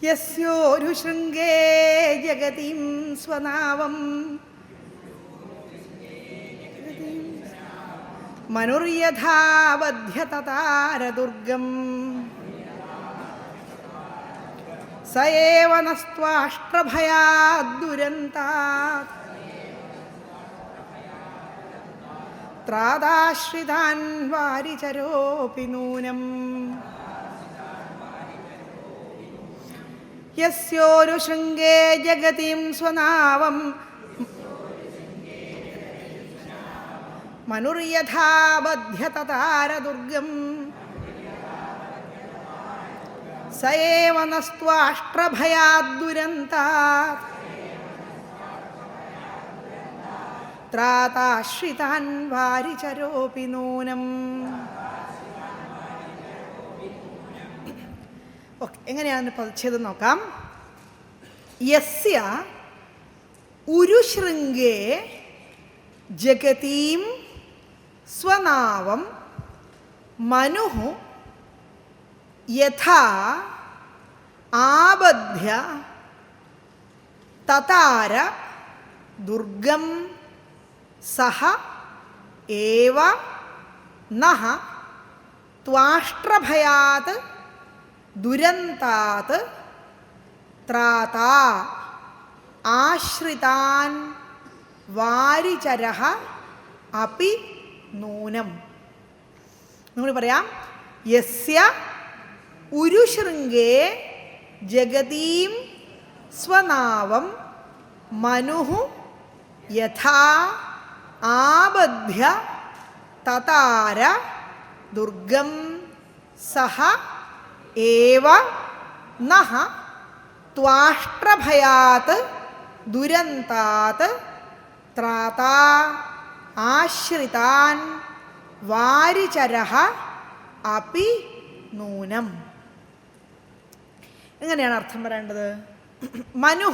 യസ്യോരു ശൃംഗേ ജഗതിം സ്വനാവം മനുര്യഥാ ബധ്യതതാരദുർഗം സ ഏവ നസ്ത്വാഷ്ട്രഭയാദ്ദുരന്താത് ത്രാതാശ്രിതാൻ വാരിചരോപി നൂനം. യസ്യോരു ശൃംഗേ ജഗതിം സ്വനാവം മനുര്യഥാ ബധ്യതതാരദുർഗം സ ഏവ നസ്ത്വാഷ്ട്രഭയാദ്ദുരന്താത് ത്രാതാശ്രിതാൻ വാരിചരോപി നൂനം. ഓക്കെ, എങ്ങനെയാണ് പദച്ഛേദം നോക്കാം. യസ്യ ഉരുശൃംഗേ ജഗതീം സ്വനാവം മനുഃ യഥാ ആബധ്യ തതാര ദുർഗം സഹ ഏവ നഃ ത്വാഷ്ട്രഭയാത് ദുരന്താത് ത്രാതാ ആശ്രിതാൻ വാരിചരഃ അപി നൂനം. നമ്മൾ പറയാം. യസ്യ ഉരുശൃംഗേ ജഗതീം സ്വനാവം മനുഃ യഥാ ആബധ്യ തതാര ദുർഗം സഹ ഏവ നഃ ത്വാഷ്ട്രഭയാത് ദുരന്താത് ത്രാതാ ആശ്രിതാൻ വാരിചരഃ അപി നൂനം. എങ്ങനെയാണ് അർത്ഥം പറയേണ്ടത്? മനു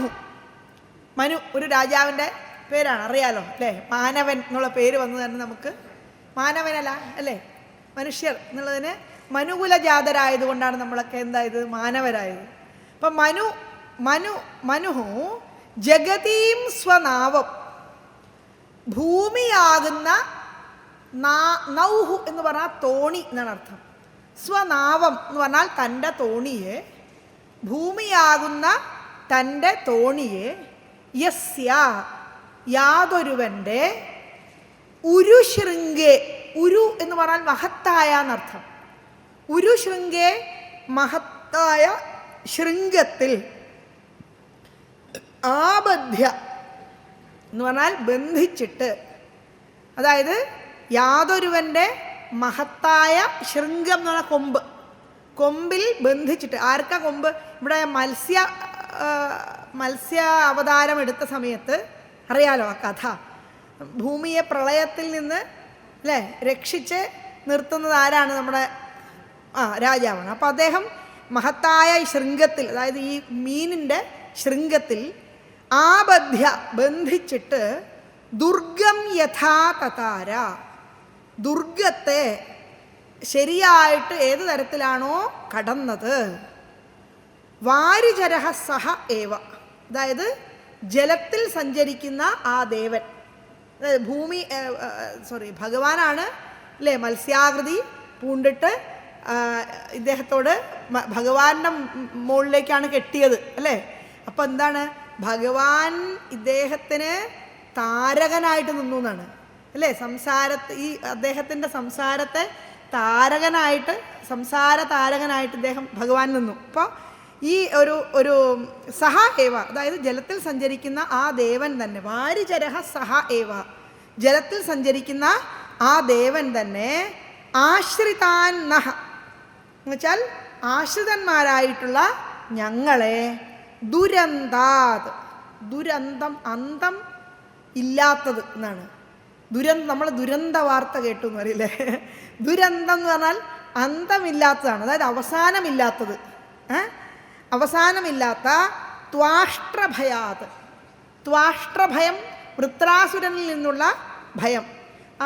ഒരു രാജാവിൻ്റെ പേരാണ്, അറിയാലോ അല്ലേ? മാനവൻ എന്നുള്ള പേര് വന്നു തന്നെ നമുക്ക് മാനവനല്ല അല്ലേ, മനുഷ്യർ എന്നുള്ളതിന് മനുകുലജാതരായതുകൊണ്ടാണ് നമ്മളൊക്കെ എന്തായത്, മാനവരായത്. അപ്പം മനുഃ ജഗതീം സ്വനാവം, ഭൂമിയാകുന്ന നൗഹു എന്ന് പറഞ്ഞാൽ തോണി എന്നാണ് അർത്ഥം. സ്വനാവം എന്ന് പറഞ്ഞാൽ തൻ്റെ തോണിയെ, ഭൂമിയാകുന്ന തൻ്റെ തോണിയെ, യസ്യ യാതൊരുവൻ്റെ, ഉരുശൃംഗേ, ഉരു എന്ന് പറഞ്ഞാൽ മഹത്തായ എന്നർത്ഥം. ഉരുശൃംഗേ മഹത്തായ ശൃംഗത്തിൽ, ആബധ്യ എന്ന് പറഞ്ഞാൽ ബന്ധിച്ചിട്ട്, അതായത് യാതൊരുവൻ്റെ മഹത്തായ ശൃംഗം എന്ന് പറഞ്ഞാൽ കൊമ്പ്, കൊമ്പിൽ ബന്ധിച്ചിട്ട്. ആർക്കാ കൊമ്പ്? ഇവിടെ മത്സ്യ അവതാരം എടുത്ത സമയത്ത് അറിയാലോ ആ കഥ. ഭൂമിയെ പ്രളയത്തിൽ നിന്ന് അല്ലേ രക്ഷിച്ച് നിർത്തുന്നത് ആരാണ്? നമ്മുടെ രാജാവാണ്. അപ്പോൾ അദ്ദേഹം മഹത്തായ ശൃംഗത്തിൽ, അതായത് ഈ മീനിൻ്റെ ശൃംഗത്തിൽ ആബധ്യ ബന്ധിച്ചിട്ട്, ദുർഗം യഥാ തതാര, ദുർഗത്തെ ശരിയായിട്ട് ഏത് തരത്തിലാണോ കടന്നത്, വാരിചരഃ സഹ ഏവ, അതായത് ജലത്തിൽ സഞ്ചരിക്കുന്ന ആ ദേവൻ, ഭഗവാനാണ് അല്ലേ മത്സ്യാകൃതി പൂണ്ടിട്ട് ഇദ്ദേഹത്തോട് ഭഗവാന്റെ മുകളിലേക്കാണ് കെട്ടിയത് അല്ലേ. അപ്പം എന്താണ്, ഭഗവാൻ ഇദ്ദേഹത്തിന് താരകനായിട്ട് നിന്നു എന്നാണ് അല്ലേ. ഈ അദ്ദേഹത്തിൻ്റെ സംസാരത്തെ സംസാര താരകനായിട്ട് ഇദ്ദേഹം ഭഗവാൻ നിന്നു. അപ്പോൾ ഈ ഒരു സഹ ഏവ, അതായത് ജലത്തിൽ സഞ്ചരിക്കുന്ന ആ ദേവൻ തന്നെ, വാരിചരഃ സഹ ഏവ, ജലത്തിൽ സഞ്ചരിക്കുന്ന ആ ദേവൻ തന്നെ, ആശ്രിതാൻ നഃ എന്നുവെച്ചാൽ ആശ്രിതന്മാരായിട്ടുള്ള ഞങ്ങളെ, ദുരന്താത്, ദുരന്തം അന്തം ഇല്ലാത്തത് എന്നാണ്. നമ്മൾ ദുരന്ത വാർത്ത കേട്ടു എന്ന് പറയില്ലേ. ദുരന്തം എന്ന് പറഞ്ഞാൽ അന്തമില്ലാത്തതാണ്, അതായത് അവസാനമില്ലാത്തത്. അവസാനമില്ലാത്ത ത്വാഷ്ട്രഭയാത്, ത്വാഷ്ട്രഭയം വൃത്രാസുരനിൽ നിന്നുള്ള ഭയം,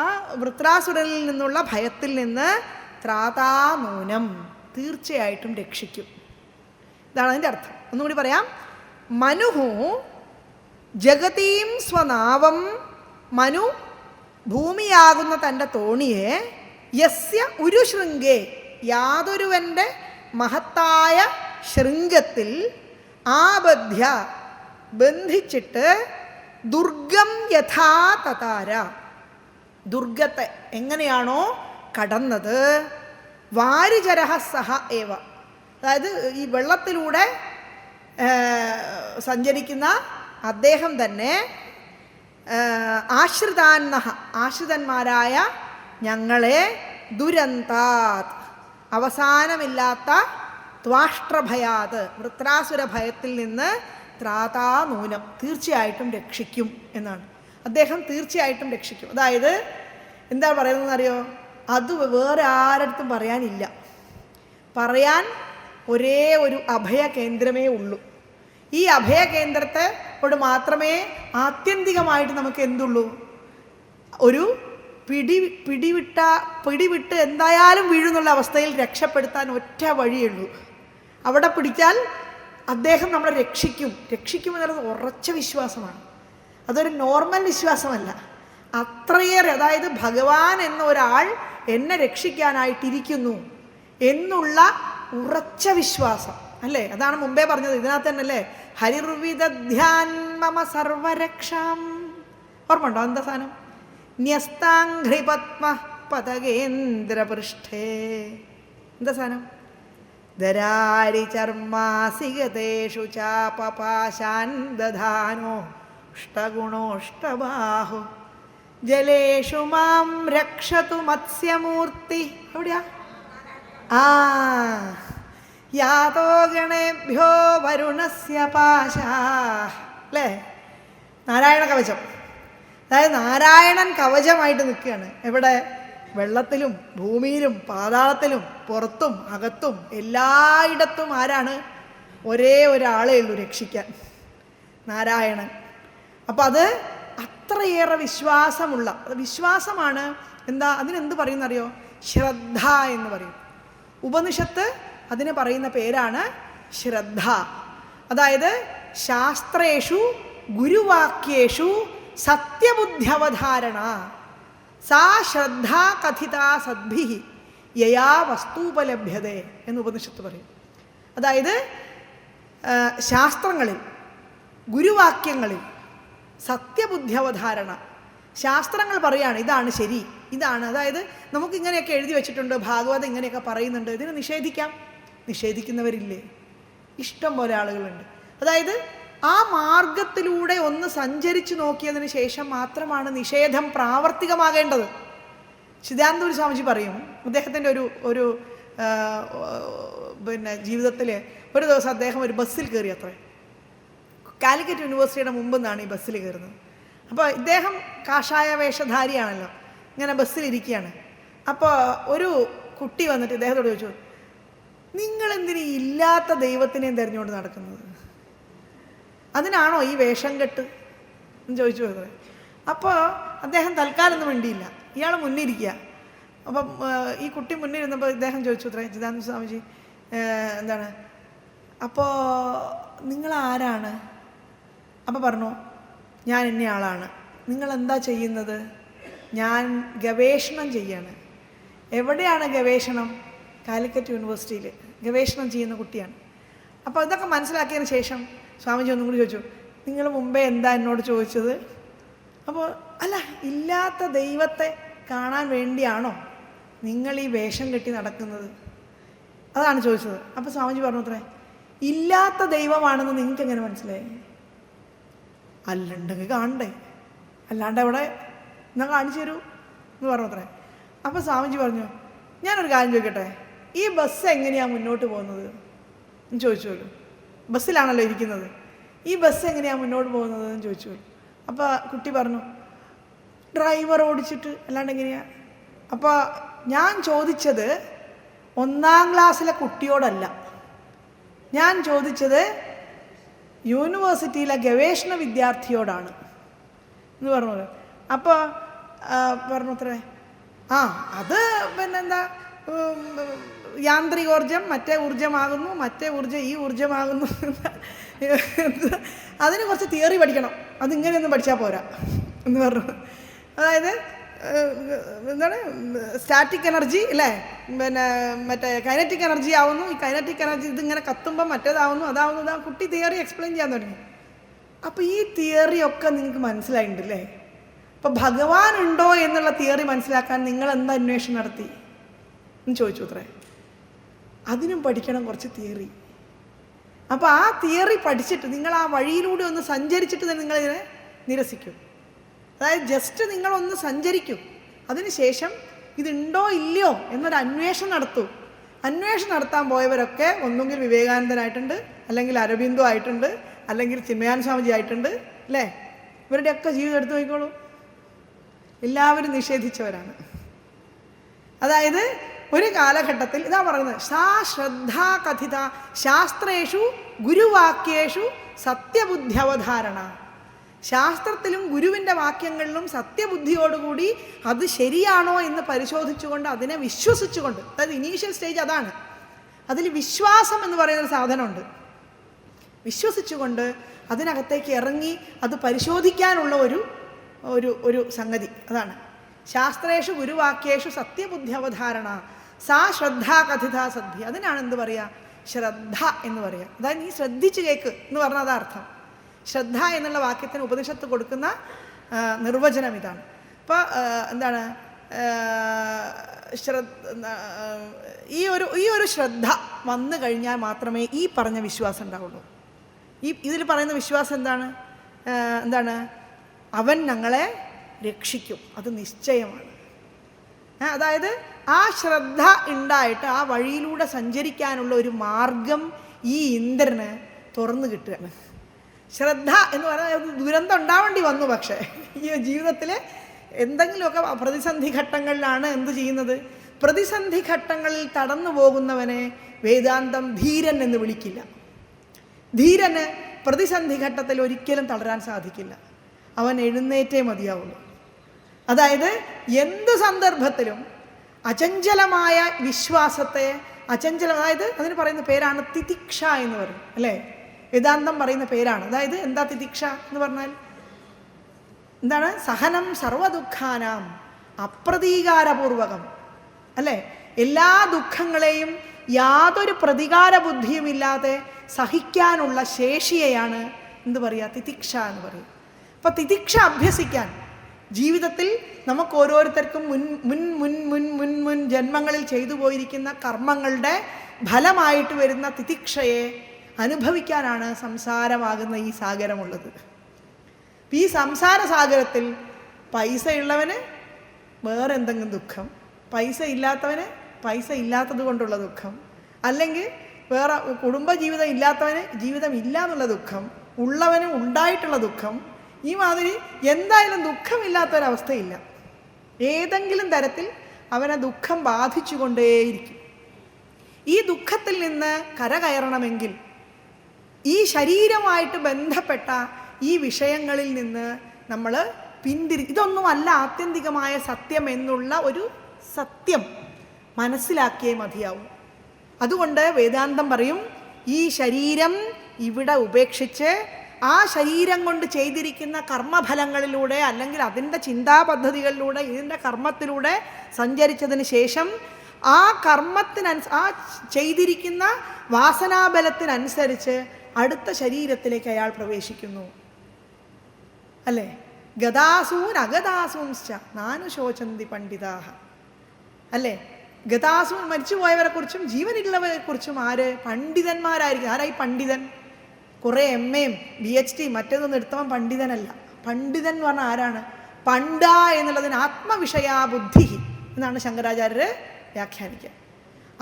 ആ വൃത്രാസുരനിൽ നിന്നുള്ള ഭയത്തിൽ നിന്ന് ത്രാതാനൂനം തീർച്ചയായിട്ടും രക്ഷിക്കും. ഇതാണ് അതിൻ്റെ അർത്ഥം. ഒന്നുകൂടി പറയാം. മനുഹു ജഗതീം സ്വനാവം, മനു ഭൂമിയാകുന്ന തൻ്റെ തോണിയെ യസ്യ ഉരുശൃംഗേ, യാതൊരുവൻ്റെ മഹത്തായ ശൃംഗത്തിൽ ആബദ്ധ്യ ബന്ധിച്ചിട്ട് ദുർഗം യഥാ തതാര, ദുർഗത്തെ എങ്ങനെയാണോ കടന്നത്, വാരിചരഹ സഹ ഏവ, അതായത് ഈ വെള്ളത്തിലൂടെ സഞ്ചരിക്കുന്ന അദ്ദേഹം തന്നെ ആശ്രിതാന്നഹ, ആശ്രിതന്മാരായ ഞങ്ങളെ ദുരന്താത്, അവസാനമില്ലാത്ത ത്വാഷ്ട്രഭയാത്, വൃത്രാസുര ഭയത്തിൽ നിന്ന് ത്രാതാ നൂനം, തീർച്ചയായിട്ടും രക്ഷിക്കും എന്നാണ്. അദ്ദേഹം തീർച്ചയായിട്ടും രക്ഷിക്കും. അതായത് എന്താ പറയുന്നതെന്നറിയോ? അത് വേറെ ആരടുത്തും പറയാനില്ല. പറയാൻ ഒരേ ഒരു അഭയകേന്ദ്രമേ ഉള്ളൂ. ഈ അഭയകേന്ദ്രത്തോട് മാത്രമേ ആത്യന്തികമായിട്ട് നമുക്ക് എന്തുള്ളൂ? ഒരു പിടിവിട്ട് എന്തായാലും വീഴുന്നുള്ള അവസ്ഥയിൽ രക്ഷപ്പെടുത്താൻ ഒറ്റ വഴിയുള്ളൂ. അവിടെ പിടിച്ചാൽ അദ്ദേഹം നമ്മളെ രക്ഷിക്കും എന്നുള്ളത് ഉറച്ച വിശ്വാസമാണ്. അതൊരു നോർമൽ വിശ്വാസമല്ല, അത്രയേറെ. അതായത് ഭഗവാൻ എന്ന ഒരാൾ എന്നെ രക്ഷിക്കാനായിട്ടിരിക്കുന്നു എന്നുള്ള ഉറച്ച വിശ്വാസം അല്ലേ? അതാണ് മുമ്പേ പറഞ്ഞത്. ഇതിനകത്ത് തന്നെ അല്ലേ ഹരിർവിദധ്യാൻ മമ സർവരക്ഷാം. ഓർമ്മ ഉണ്ടോ? എന്താ സാധനം? ന്യസ്താഘ്രിപത്മ പതകേന്ദ്രപൃഷ്ഠേ. എന്താ സാധനം? ദരാരി ചർമാസികതേഷു ചാപപാശാൻ ദധാനോ അഷ്ടഗുണോഷ്ടബാഹു ജലേഷു മാം രക്ഷതു മത്സ്യമൂർത്തി. എവിടെയാ? യാതോ ഗണേഭ്യോ വരുണസ്യ പാശാ. അല്ലേ? നാരായണ കവചം. അതായത് നാരായണൻ കവചമായിട്ട് നിൽക്കുകയാണ്. എവിടെ? വെള്ളത്തിലും ഭൂമിയിലും പാതാളത്തിലും പുറത്തും അകത്തും എല്ലായിടത്തും ആരാണ്? ഒരേ ഒരാളേ ഉള്ളൂ രക്ഷിക്കാൻ, നാരായണൻ. അപ്പം അത് അത്രയേറെ വിശ്വാസമാണ്. എന്താ അതിനെന്ത് പറയുന്നറിയോ? ശ്രദ്ധ എന്ന് പറയും. ഉപനിഷത്ത് അതിന് പറയുന്ന പേരാണ് ശ്രദ്ധ. അതായത് ശാസ്ത്രേഷു ഗുരുവാക്യേഷു സത്യബുദ്ധ്യവധാരണ സാ ശ്രദ്ധ കഥിതാ സദ്ഭി യയാ വസ്തുപലഭ്യതേ എന്ന് ഉപനിഷത്ത് പറയും. അതായത് ശാസ്ത്രങ്ങളിൽ, ഗുരുവാക്യങ്ങളിൽ സത്യബുദ്ധ്യവധാരണ, ശാസ്ത്രങ്ങൾ പറയാണ് ഇതാണ് ശരി, ഇതാണ്. അതായത് നമുക്കിങ്ങനെയൊക്കെ എഴുതി വെച്ചിട്ടുണ്ട്, ഭാഗവതം ഇങ്ങനെയൊക്കെ പറയുന്നുണ്ട്, ഇതിനെ നിഷേധിക്കുന്നവരില്ലേ? ഇഷ്ടം പോലെ ആളുകളുണ്ട്. അതായത് ആ മാർഗത്തിലൂടെ ഒന്ന് സഞ്ചരിച്ചു നോക്കിയതിന് ശേഷം മാത്രമാണ് നിഷേധം പ്രാവർത്തികമാകേണ്ടത്. ചിദാനന്ദപുരി സ്വാമിജി പറയും, അദ്ദേഹത്തിൻ്റെ ഒരു ജീവിതത്തിൽ ഒരു ദിവസം അദ്ദേഹം ഒരു ബസ്സിൽ കയറി. അത്രേ കാലിക്കറ്റ് യൂണിവേഴ്സിറ്റിയുടെ മുമ്പ് നിന്നാണ് ഈ ബസ്സിൽ കയറുന്നത്. അപ്പോൾ ഇദ്ദേഹം കാഷായ വേഷധാരിയാണല്ലോ, ഇങ്ങനെ ബസ്സിലിരിക്കുകയാണ്. അപ്പോൾ ഒരു കുട്ടി വന്നിട്ട് ഇദ്ദേഹത്തോട് ചോദിച്ചു, നിങ്ങളെന്തിനീ ഇല്ലാത്ത ദൈവത്തിനെയും തിരഞ്ഞുകൊണ്ട് നടക്കുന്നത്? അതിനാണോ ഈ വേഷം കെട്ട് എന്ന് ചോദിച്ചു പോയത്. അപ്പോൾ അദ്ദേഹം തൽക്കാലൊന്നും വേണ്ടിയില്ല, ഇയാൾ മുന്നിരിക്കുക. അപ്പം ഈ കുട്ടി മുന്നിരുന്നപ്പോൾ ഇദ്ദേഹം ചോദിച്ചു അത്രേ, ചിദാനന്ദ സ്വാമിജി എന്താണ്, അപ്പോൾ നിങ്ങളാരാണ്? അപ്പോൾ പറഞ്ഞു, ഞാൻ ഇന്ന ആളാണ്. നിങ്ങളെന്താ ചെയ്യുന്നത്? ഞാൻ ഗവേഷണം ചെയ്യാണ്. എവിടെയാണ് ഗവേഷണം? കാലിക്കറ്റ് യൂണിവേഴ്സിറ്റിയിൽ ഗവേഷണം ചെയ്യുന്ന കുട്ടിയാണ്. അപ്പോൾ ഇതൊക്കെ മനസ്സിലാക്കിയതിന് ശേഷം സ്വാമിജി ഒന്നും കൂടി ചോദിച്ചു, നിങ്ങൾ മുമ്പേ എന്താ എന്നോട് ചോദിച്ചത്? അപ്പോൾ അല്ല, ഇല്ലാത്ത ദൈവത്തെ കാണാൻ വേണ്ടിയാണോ നിങ്ങൾ ഈ വേഷം കെട്ടി നടക്കുന്നത്? അതാണ് ചോദിച്ചത്. അപ്പോൾ സ്വാമിജി പറഞ്ഞു അത്രേ, ഇല്ലാത്ത ദൈവമാണെന്ന് നിങ്ങൾക്ക് എങ്ങനെ മനസ്സിലായി? അല്ലുണ്ടെങ്കിൽ കാണണ്ടേ, അല്ലാണ്ട് അവിടെ എന്നാൽ കാണിച്ചു തരൂ എന്ന് പറഞ്ഞു അത്രേ. അപ്പോൾ സ്വാമിജി പറഞ്ഞു, ഞാനൊരു കാര്യം ചോദിക്കട്ടെ, ഈ ബസ് എങ്ങനെയാണ് മുന്നോട്ട് പോകുന്നത് എന്ന് ചോദിച്ചോളൂ. ബസ്സിലാണല്ലോ ഇരിക്കുന്നത്, ഈ ബസ് എങ്ങനെയാണ് മുന്നോട്ട് പോകുന്നത് എന്ന് ചോദിച്ചോളൂ. അപ്പോൾ കുട്ടി പറഞ്ഞു, ഡ്രൈവർ ഓടിച്ചിട്ട്, അല്ലാണ്ട് എങ്ങനെയാണ്? അപ്പോൾ ഞാൻ ചോദിച്ചത് 1ാം ക്ലാസ്സിലെ കുട്ടിയോടല്ല, ഞാൻ ചോദിച്ചത് യൂണിവേഴ്സിറ്റിയിലെ ഗവേഷണ വിദ്യാർത്ഥിയോടാണ് എന്ന് പറഞ്ഞു. അപ്പോൾ പറഞ്ഞു അത്രേ, അത് പിന്നെന്താ യാന്ത്രികോർജം മറ്റേ ഊർജ്ജമാകുന്നു, മറ്റേ ഊർജ്ജം ഈ ഊർജ്ജമാകുന്നു. അതിന് കുറച്ച് തിയറി പഠിക്കണം, അതിങ്ങനെയൊന്നും പഠിച്ചാൽ പോരാ എന്ന് പറഞ്ഞു. അതായത് എന്താണ് സ്റ്റാറ്റിക് എനർജി അല്ലേ, പിന്നെ മറ്റേ കൈനറ്റിക് എനർജി ആവുന്നു, ഈ കൈനറ്റിക് എനർജി ഇതിങ്ങനെ കത്തുമ്പം മറ്റേതാവുന്നു, അതാവുന്നു, ഇതാ കുട്ടി തിയറി എക്സ്പ്ലെയിൻ ചെയ്യാൻ തുടങ്ങി. അപ്പോൾ ഈ തിയറിയൊക്കെ നിങ്ങൾക്ക് മനസ്സിലായിട്ടുണ്ടല്ലേ. അപ്പോൾ ഭഗവാൻ ഉണ്ടോ എന്നുള്ള തിയറി മനസ്സിലാക്കാൻ നിങ്ങൾ എന്താ അന്വേഷണം നടത്തി എന്ന് ചോദിച്ചു അത്രേ. അതിനും പഠിക്കണം കുറച്ച് തിയറി. അപ്പോൾ ആ തിയറി പഠിച്ചിട്ട് നിങ്ങൾ ആ വഴിയിലൂടെ ഒന്ന് സഞ്ചരിച്ചിട്ട് തന്നെ നിങ്ങളിതിനെ നിരസിക്കും. അതായത് ജസ്റ്റ് നിങ്ങളൊന്ന് സഞ്ചരിക്കും, അതിനുശേഷം ഇതുണ്ടോ ഇല്ലയോ എന്നൊരു അന്വേഷണം നടത്തൂ. അന്വേഷണം നടത്താൻ പോയവരൊക്കെ ഒന്നുകിൽ വിവേകാനന്ദനായിട്ടുണ്ട്, അല്ലെങ്കിൽ അരബിന്ദു ആയിട്ടുണ്ട്, അല്ലെങ്കിൽ ചിന്മയാനന്ദ സ്വാമിജി ആയിട്ടുണ്ട് അല്ലേ. ഇവരുടെയൊക്കെ ജീവിതം എടുത്തു നോക്കിക്കോളൂ, എല്ലാവരും നിഷേധിച്ചവരാണ്. അതായത് ഒരു കാലഘട്ടത്തിൽ ഇതാ പറയുന്നത്, സാ ശ്രദ്ധാ കഥിത ശാസ്ത്രേഷു ഗുരുവാക്യേഷു സത്യബുദ്ധ്യവധാരണ. ശാസ്ത്രത്തിലും ഗുരുവിൻ്റെ വാക്യങ്ങളിലും സത്യബുദ്ധിയോടുകൂടി അത് ശരിയാണോ എന്ന് പരിശോധിച്ചുകൊണ്ട് അതിനെ വിശ്വസിച്ചുകൊണ്ട്, അതായത് ഇനീഷ്യൽ സ്റ്റേജ് അതാണ്. അതിൽ വിശ്വാസം എന്ന് പറയുന്നൊരു സാധനമുണ്ട്. വിശ്വസിച്ചുകൊണ്ട് അതിനകത്തേക്ക് ഇറങ്ങി അത് പരിശോധിക്കാനുള്ള ഒരു സംഗതി അതാണ്. ശാസ്ത്രേഷു ഗുരുവാക്യേഷു സത്യബുദ്ധ്യവധാരണ സാ ശ്രദ്ധാ കഥിത സദ്ഭി. അതിനാണ് എന്ത് പറയുക, ശ്രദ്ധ എന്ന് പറയുക. അതായത് നീ ശ്രദ്ധിച്ച് കേൾക്ക് എന്ന് പറഞ്ഞാൽ അതാർത്ഥം. ശ്രദ്ധ എന്നുള്ള വാക്യത്തിന് ഉപനിഷത്ത് കൊടുക്കുന്ന നിർവചനം ഇതാണ്. അപ്പോൾ എന്താണ്, ഈ ഒരു ശ്രദ്ധ വന്നു കഴിഞ്ഞാൽ മാത്രമേ ഈ പറഞ്ഞ വിശ്വാസം ഉണ്ടാവുള്ളൂ. ഇതിൽ പറയുന്ന വിശ്വാസം എന്താണ്, അവൻ ഞങ്ങളെ രക്ഷിക്കും, അത് നിശ്ചയമാണ്. അതായത് ആ ശ്രദ്ധ ഉണ്ടായിട്ട് ആ വഴിയിലൂടെ സഞ്ചരിക്കാനുള്ള ഒരു മാർഗം ഈ ഇന്ദ്രന് തുറന്നു കിട്ടുകയാണ്. ശ്രദ്ധ എന്ന് പറഞ്ഞാൽ ദുരന്തം ഉണ്ടാവേണ്ടി വന്നു, പക്ഷേ ഈ ജീവിതത്തിൽ എന്തെങ്കിലുമൊക്കെ പ്രതിസന്ധി ഘട്ടങ്ങളിലാണ് എന്ത് ചെയ്യുന്നത്, പ്രതിസന്ധി ഘട്ടങ്ങളിൽ തടന്നു പോകുന്നവനെ വേദാന്തം ധീരൻ എന്ന് വിളിക്കില്ല. ധീരന് പ്രതിസന്ധി ഘട്ടത്തിൽ ഒരിക്കലും തളരാൻ സാധിക്കില്ല, അവൻ എഴുന്നേറ്റേ മതിയാവുള്ളൂ. അതായത് എന്ത് സന്ദർഭത്തിലും അചഞ്ചലമായ വിശ്വാസത്തെ, അതായത് അതിന് പറയുന്ന പേരാണ് തിതിക്ഷ എന്ന് പറയും അല്ലേ, വേദാന്തം പറയുന്ന പേരാണ്. അതായത് എന്താ തിതിക്ഷ എന്ന് പറഞ്ഞാൽ എന്താണ്, സഹനം സർവദുഃഖാനാം അപ്രതീകാരപൂർവകം അല്ലേ. എല്ലാ ദുഃഖങ്ങളെയും യാതൊരു പ്രതികാര ബുദ്ധിയുമില്ലാതെ സഹിക്കാനുള്ള ശേഷിയെയാണ് എന്ത് പറയുക, തിതിക്ഷ എന്ന് പറയും. അപ്പം തിതിക്ഷ അഭ്യസിക്കാൻ ജീവിതത്തിൽ നമുക്ക് ഓരോരുത്തർക്കും മുൻ ജന്മങ്ങളിൽ ചെയ്തു പോയിരിക്കുന്ന കർമ്മങ്ങളുടെ ഫലമായിട്ട് വരുന്ന തിതിക്ഷയെ അനുഭവിക്കാനാണ് സംസാരമാകുന്ന ഈ സാഗരമുള്ളത്. ഈ സംസാര സാഗരത്തിൽ പൈസ ഉള്ളവന് വേറെ എന്തെങ്കിലും ദുഃഖം, പൈസ ഇല്ലാത്തവന് പൈസ ഇല്ലാത്തത് കൊണ്ടുള്ള ദുഃഖം, അല്ലെങ്കിൽ വേറെ കുടുംബജീവിതം ഇല്ലാത്തവന് ജീവിതം ഇല്ല എന്നുള്ള ദുഃഖം, ഉള്ളവന് ഉണ്ടായിട്ടുള്ള ദുഃഖം, ഈ മാതിരി എന്തായാലും ദുഃഖമില്ലാത്തൊരവസ്ഥയില്ല. ഏതെങ്കിലും തരത്തിൽ അവനെ ദുഃഖം ബാധിച്ചു കൊണ്ടേയിരിക്കും. ഈ ദുഃഖത്തിൽ നിന്ന് കരകയറണമെങ്കിൽ ഈ ശരീരമായിട്ട് ബന്ധപ്പെട്ട ഈ വിഷയങ്ങളിൽ നിന്ന് നമ്മൾ ഇതൊന്നുമല്ല ആത്യന്തികമായ സത്യം എന്നുള്ള ഒരു സത്യം മനസ്സിലാക്കിയേ മതിയാവും. അതുകൊണ്ട് വേദാന്തം പറയും, ഈ ശരീരം ഇവിടെ ഉപേക്ഷിച്ച് ആ ശരീരം കൊണ്ട് ചെയ്തിരിക്കുന്ന കർമ്മഫലങ്ങളിലൂടെ അല്ലെങ്കിൽ അതിൻ്റെ ചിന്താപദ്ധതികളിലൂടെ ഇതിൻ്റെ കർമ്മത്തിലൂടെ സഞ്ചരിച്ചതിന് ശേഷം ആ ആ ചെയ്തിരിക്കുന്ന വാസനാബലത്തിനനുസരിച്ച് അടുത്ത ശരീരത്തിലേക്ക് അയാൾ പ്രവേശിക്കുന്നു അല്ലേ. ഗതാസൂൻ അഗതാസൂൻശ്ച നാനുശോചന്തി പണ്ഡിതാഹ അല്ലേ. ഗതാസൂൻ മരിച്ചുപോയവരെ കുറിച്ചും ജീവനുള്ളവരെ കുറിച്ചും പണ്ഡിതന്മാരായിരിക്കും. ആരായി പണ്ഡിതൻ? കുറേ MAയും PhD മറ്റേതൊന്നും എടുത്തവൻ പണ്ഡിതനല്ല. പണ്ഡിതൻ എന്ന് പറഞ്ഞാൽ ആരാണ്? പണ്ഡ എന്നുള്ളതിന് ആത്മവിഷയാ ബുദ്ധി എന്നാണ് ശങ്കരാചാര്യർ വ്യാഖ്യാനിക്കുക.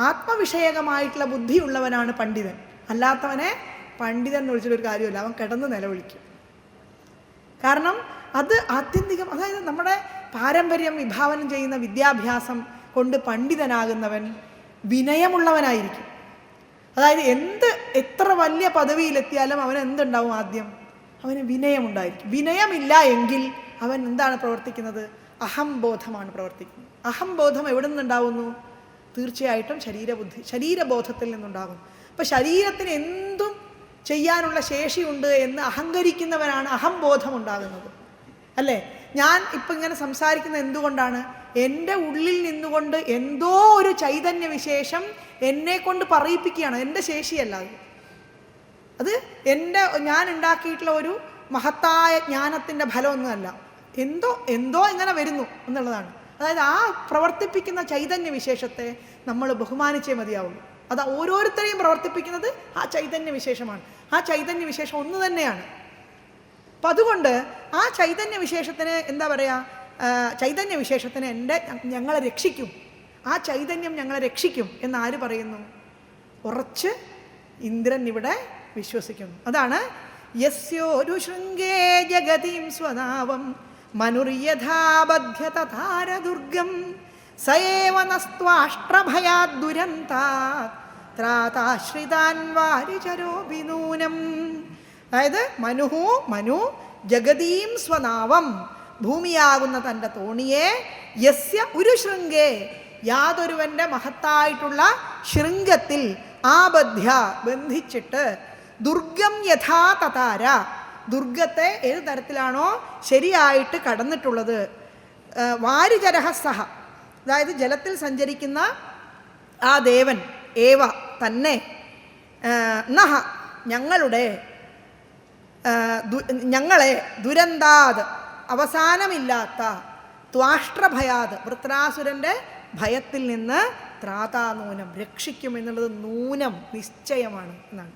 ആത്മവിഷയകമായിട്ടുള്ള ബുദ്ധിയുള്ളവനാണ് പണ്ഡിതൻ. അല്ലാത്തവനെ പണ്ഡിതൻ എന്ന് വിളിച്ചിട്ടൊരു കാര്യമില്ല, അവൻ കിടന്ന് നിലവിളിക്കും. കാരണം അത് ആത്യന്തികം, അതായത് നമ്മുടെ പാരമ്പര്യം വിഭാവനം ചെയ്യുന്ന വിദ്യാഭ്യാസം കൊണ്ട് പണ്ഡിതനാകുന്നവൻ വിനയമുള്ളവനായിരിക്കും. അതായത് എത്ര വലിയ പദവിയിലെത്തിയാലും അവന് എന്തുണ്ടാവും? ആദ്യം അവന് വിനയമുണ്ടായിരിക്കും. വിനയമില്ല എങ്കിൽ അവൻ എന്താണ് പ്രവർത്തിക്കുന്നത്? അഹംബോധമാണ് പ്രവർത്തിക്കുന്നത്. അഹംബോധം എവിടെ നിന്നുണ്ടാവുന്നു? തീർച്ചയായിട്ടും ശരീരബോധത്തിൽ നിന്നുണ്ടാകും. അപ്പം ശരീരത്തിന് എന്തും ചെയ്യാനുള്ള ശേഷിയുണ്ട് എന്ന് അഹങ്കരിക്കുന്നവനാണ് അഹംബോധം ഉണ്ടാകുന്നത്, അല്ലേ? ഞാൻ ഇപ്പം ഇങ്ങനെ സംസാരിക്കുന്നത് എന്തുകൊണ്ടാണ്? എൻ്റെ ഉള്ളിൽ നിന്നുകൊണ്ട് എന്തോ ഒരു ചൈതന്യ വിശേഷം എന്നെ കൊണ്ട് പറയിപ്പിക്കുകയാണ്. എൻ്റെ ശേഷിയല്ല അത് ഞാൻ ഉണ്ടാക്കിയിട്ടുള്ള ഒരു മഹത്തായ ജ്ഞാനത്തിൻ്റെ ഫലമൊന്നുമല്ല. എന്തോ ഇങ്ങനെ വരുന്നു എന്നുള്ളതാണ്. അതായത് ആ പ്രവർത്തിപ്പിക്കുന്ന ചൈതന്യ വിശേഷത്തെ നമ്മൾ ബഹുമാനിച്ചേ മതിയാവുള്ളൂ. അത് ഓരോരുത്തരെയും പ്രവർത്തിപ്പിക്കുന്നത് ആ ചൈതന്യ വിശേഷമാണ്. ആ ചൈതന്യ വിശേഷം ഒന്ന് തന്നെയാണ്. അപ്പം അതുകൊണ്ട് ആ ചൈതന്യ വിശേഷത്തിന് എന്താ പറയുക, ചൈതന്യ വിശേഷത്തിന് ഞങ്ങളെ രക്ഷിക്കും, ആ ചൈതന്യം ഞങ്ങളെ രക്ഷിക്കും എന്നാര് പറയുന്നു? ഉറച്ച് ഇന്ദ്രൻ ഇവിടെ വിശ്വസിക്കുന്നു. അതാണ് യസ്യോരു ശൃംഗേ ജഗതിം സ്വനാവം മനുര്യഥാബധ്യതാരദുർഗം സയേവ നസ്ത്വാഷ്ട്രഭയാദുരന്താത് ത്രാതാശ്രിതാൻ വാരിചരോഭിനൂനം. അതായത് മനു ജഗതീം സ്വനാവം, ഭൂമിയാകുന്ന തൻ്റെ തോണിയെ, യസ്യ ഒരു ശൃംഗേ, യാതൊരുവൻ്റെ മഹത്തായിട്ടുള്ള ശൃംഗത്തിൽ, ആബദ്ധ്യ ബന്ധിച്ചിട്ട്, ദുർഗം യഥാ തതാര, ദുർഗത്തെ ഏത് തരത്തിലാണോ ശരിയായിട്ട് കടന്നിട്ടുള്ളത്, വാരിചരഹ സഹ, അതായത് ജലത്തിൽ സഞ്ചരിക്കുന്ന ആ ദേവൻ, ഏവ തന്നെ, നഹ ഞങ്ങളെ ദുരന്താത് അവസാനമില്ലാത്ത, ത്വാഷ്ട്രഭയാത് വൃത്രാസുരൻ്റെ ഭയത്തിൽ നിന്ന്, ത്രാതാനൂനം രക്ഷിക്കും എന്നുള്ളത് നൂനം നിശ്ചയമാണ് എന്നാണ്.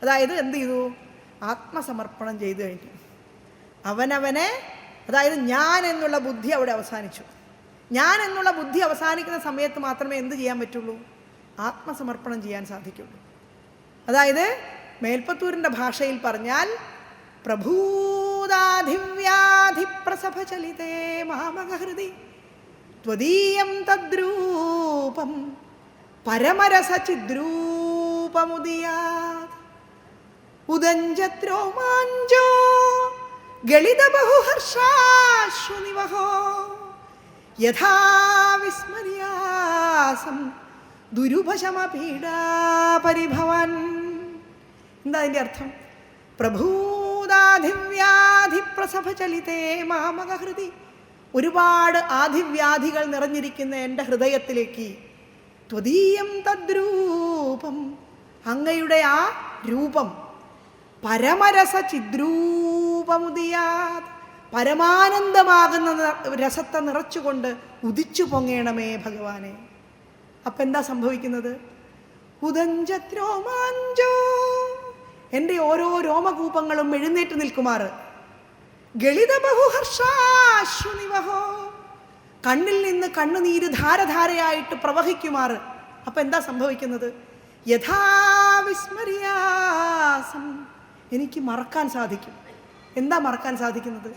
അതായത് എന്ത് ചെയ്തു? ആത്മസമർപ്പണം ചെയ്തു കഴിഞ്ഞു. അവനവനെ, അതായത് ഞാൻ എന്നുള്ള ബുദ്ധി അവിടെ അവസാനിച്ചു. ഞാൻ എന്നുള്ള ബുദ്ധി അവസാനിക്കുന്ന സമയത്ത് മാത്രമേ എന്ത് ചെയ്യാൻ പറ്റുള്ളൂ? ആത്മസമർപ്പണം ചെയ്യാൻ സാധിക്കുള്ളൂ. അതായത് മേൽപ്പത്തൂരിൻ്റെ ഭാഷയിൽ പറഞ്ഞാൽ, പ്രഭൂതാധിവ്യാധിപ്രസഭചലിതേ മാമകഹൃദി ത്വദീയം തദ്രൂപം പരമരസചിദ്രൂപമുദിയാത് ഉദഞ്ചത്രോമാഞ്ചോ ഗളിതബഹുഹർഷാശ്രുനിവഹോ യഥാ വിസ്മര്യാസം ദുരുപശമപീഡാപരിഭവൻ. എന്താ അതിൻ്റെ അർത്ഥം? പ്രഭൂതാധിവ്യാധിപ്രസഭചലിതേ മാമകഹൃദി, ഒരുപാട് ആധിവ്യാധികൾ നിറഞ്ഞിരിക്കുന്ന എൻ്റെ ഹൃദയത്തിലേക്ക്, ത്വദീയം തദ്രൂപം, അങ്ങയുടെ ആ രൂപം, പരമരസചിദ്രൂപമുദിയാത്, പരമാനന്ദമാകുന്ന രസത്തെ നിറച്ചുകൊണ്ട് ഉദിച്ചു പൊങ്ങേണമേ ഭഗവാനെ. അപ്പം എന്താ സംഭവിക്കുന്നത്? ഉദഞ്ചത്രോമാഞ്ചോ, എൻ്റെ ഓരോ രോമകൂപങ്ങളും എഴുന്നേറ്റ് നിൽക്കുമാറ്, ഗളിതബഹുഹർഷാശ്രുനിവഹോ, കണ്ണിൽ നിന്ന് കണ്ണുനീര് ധാരധാരയായിട്ട് പ്രവഹിക്കുമാറ്. അപ്പം എന്താ സംഭവിക്കുന്നത്? യഥാവിസ്മര്യാസം, എനിക്ക് മറക്കാൻ സാധിക്കും. എന്താ മറക്കാൻ സാധിക്കുന്നത്?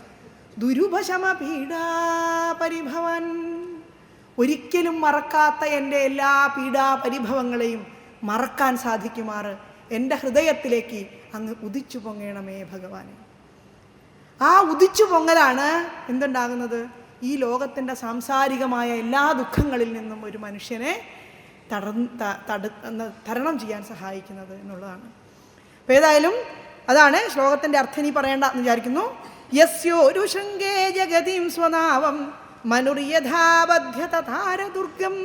ദുരുപശമപീഡാപരിഭവൻ, ഒരിക്കലും മറക്കാത്ത എൻ്റെ എല്ലാ പീഡാപരിഭവങ്ങളെയും മറക്കാൻ സാധിക്കുമാറ് എൻ്റെ ഹൃദയത്തിലേക്ക് അങ്ങ് ഉദിച്ചു പൊങ്ങണമേ ഭഗവാനെ. ആ ഉദിച്ചു പൊങ്ങലാണ് എന്തുണ്ടാകുന്നത്? ഈ ലോകത്തിൻ്റെ സാംസാരികമായ എല്ലാ ദുഃഖങ്ങളിൽ നിന്നും ഒരു മനുഷ്യനെ തരണം ചെയ്യാൻ സഹായിക്കുന്നത് എന്നുള്ളതാണ്. അപ്പോൾ ഏതായാലും അതാണ് ശ്ലോകത്തിൻ്റെ അർത്ഥം. ഇനി പറയേണ്ട എന്ന് വിചാരിക്കുന്നു. യസ്യോരു ശൃംഗേ ജഗതിം സ്വനാവം മനുര്യഥാബധ്യതാരദുർഗം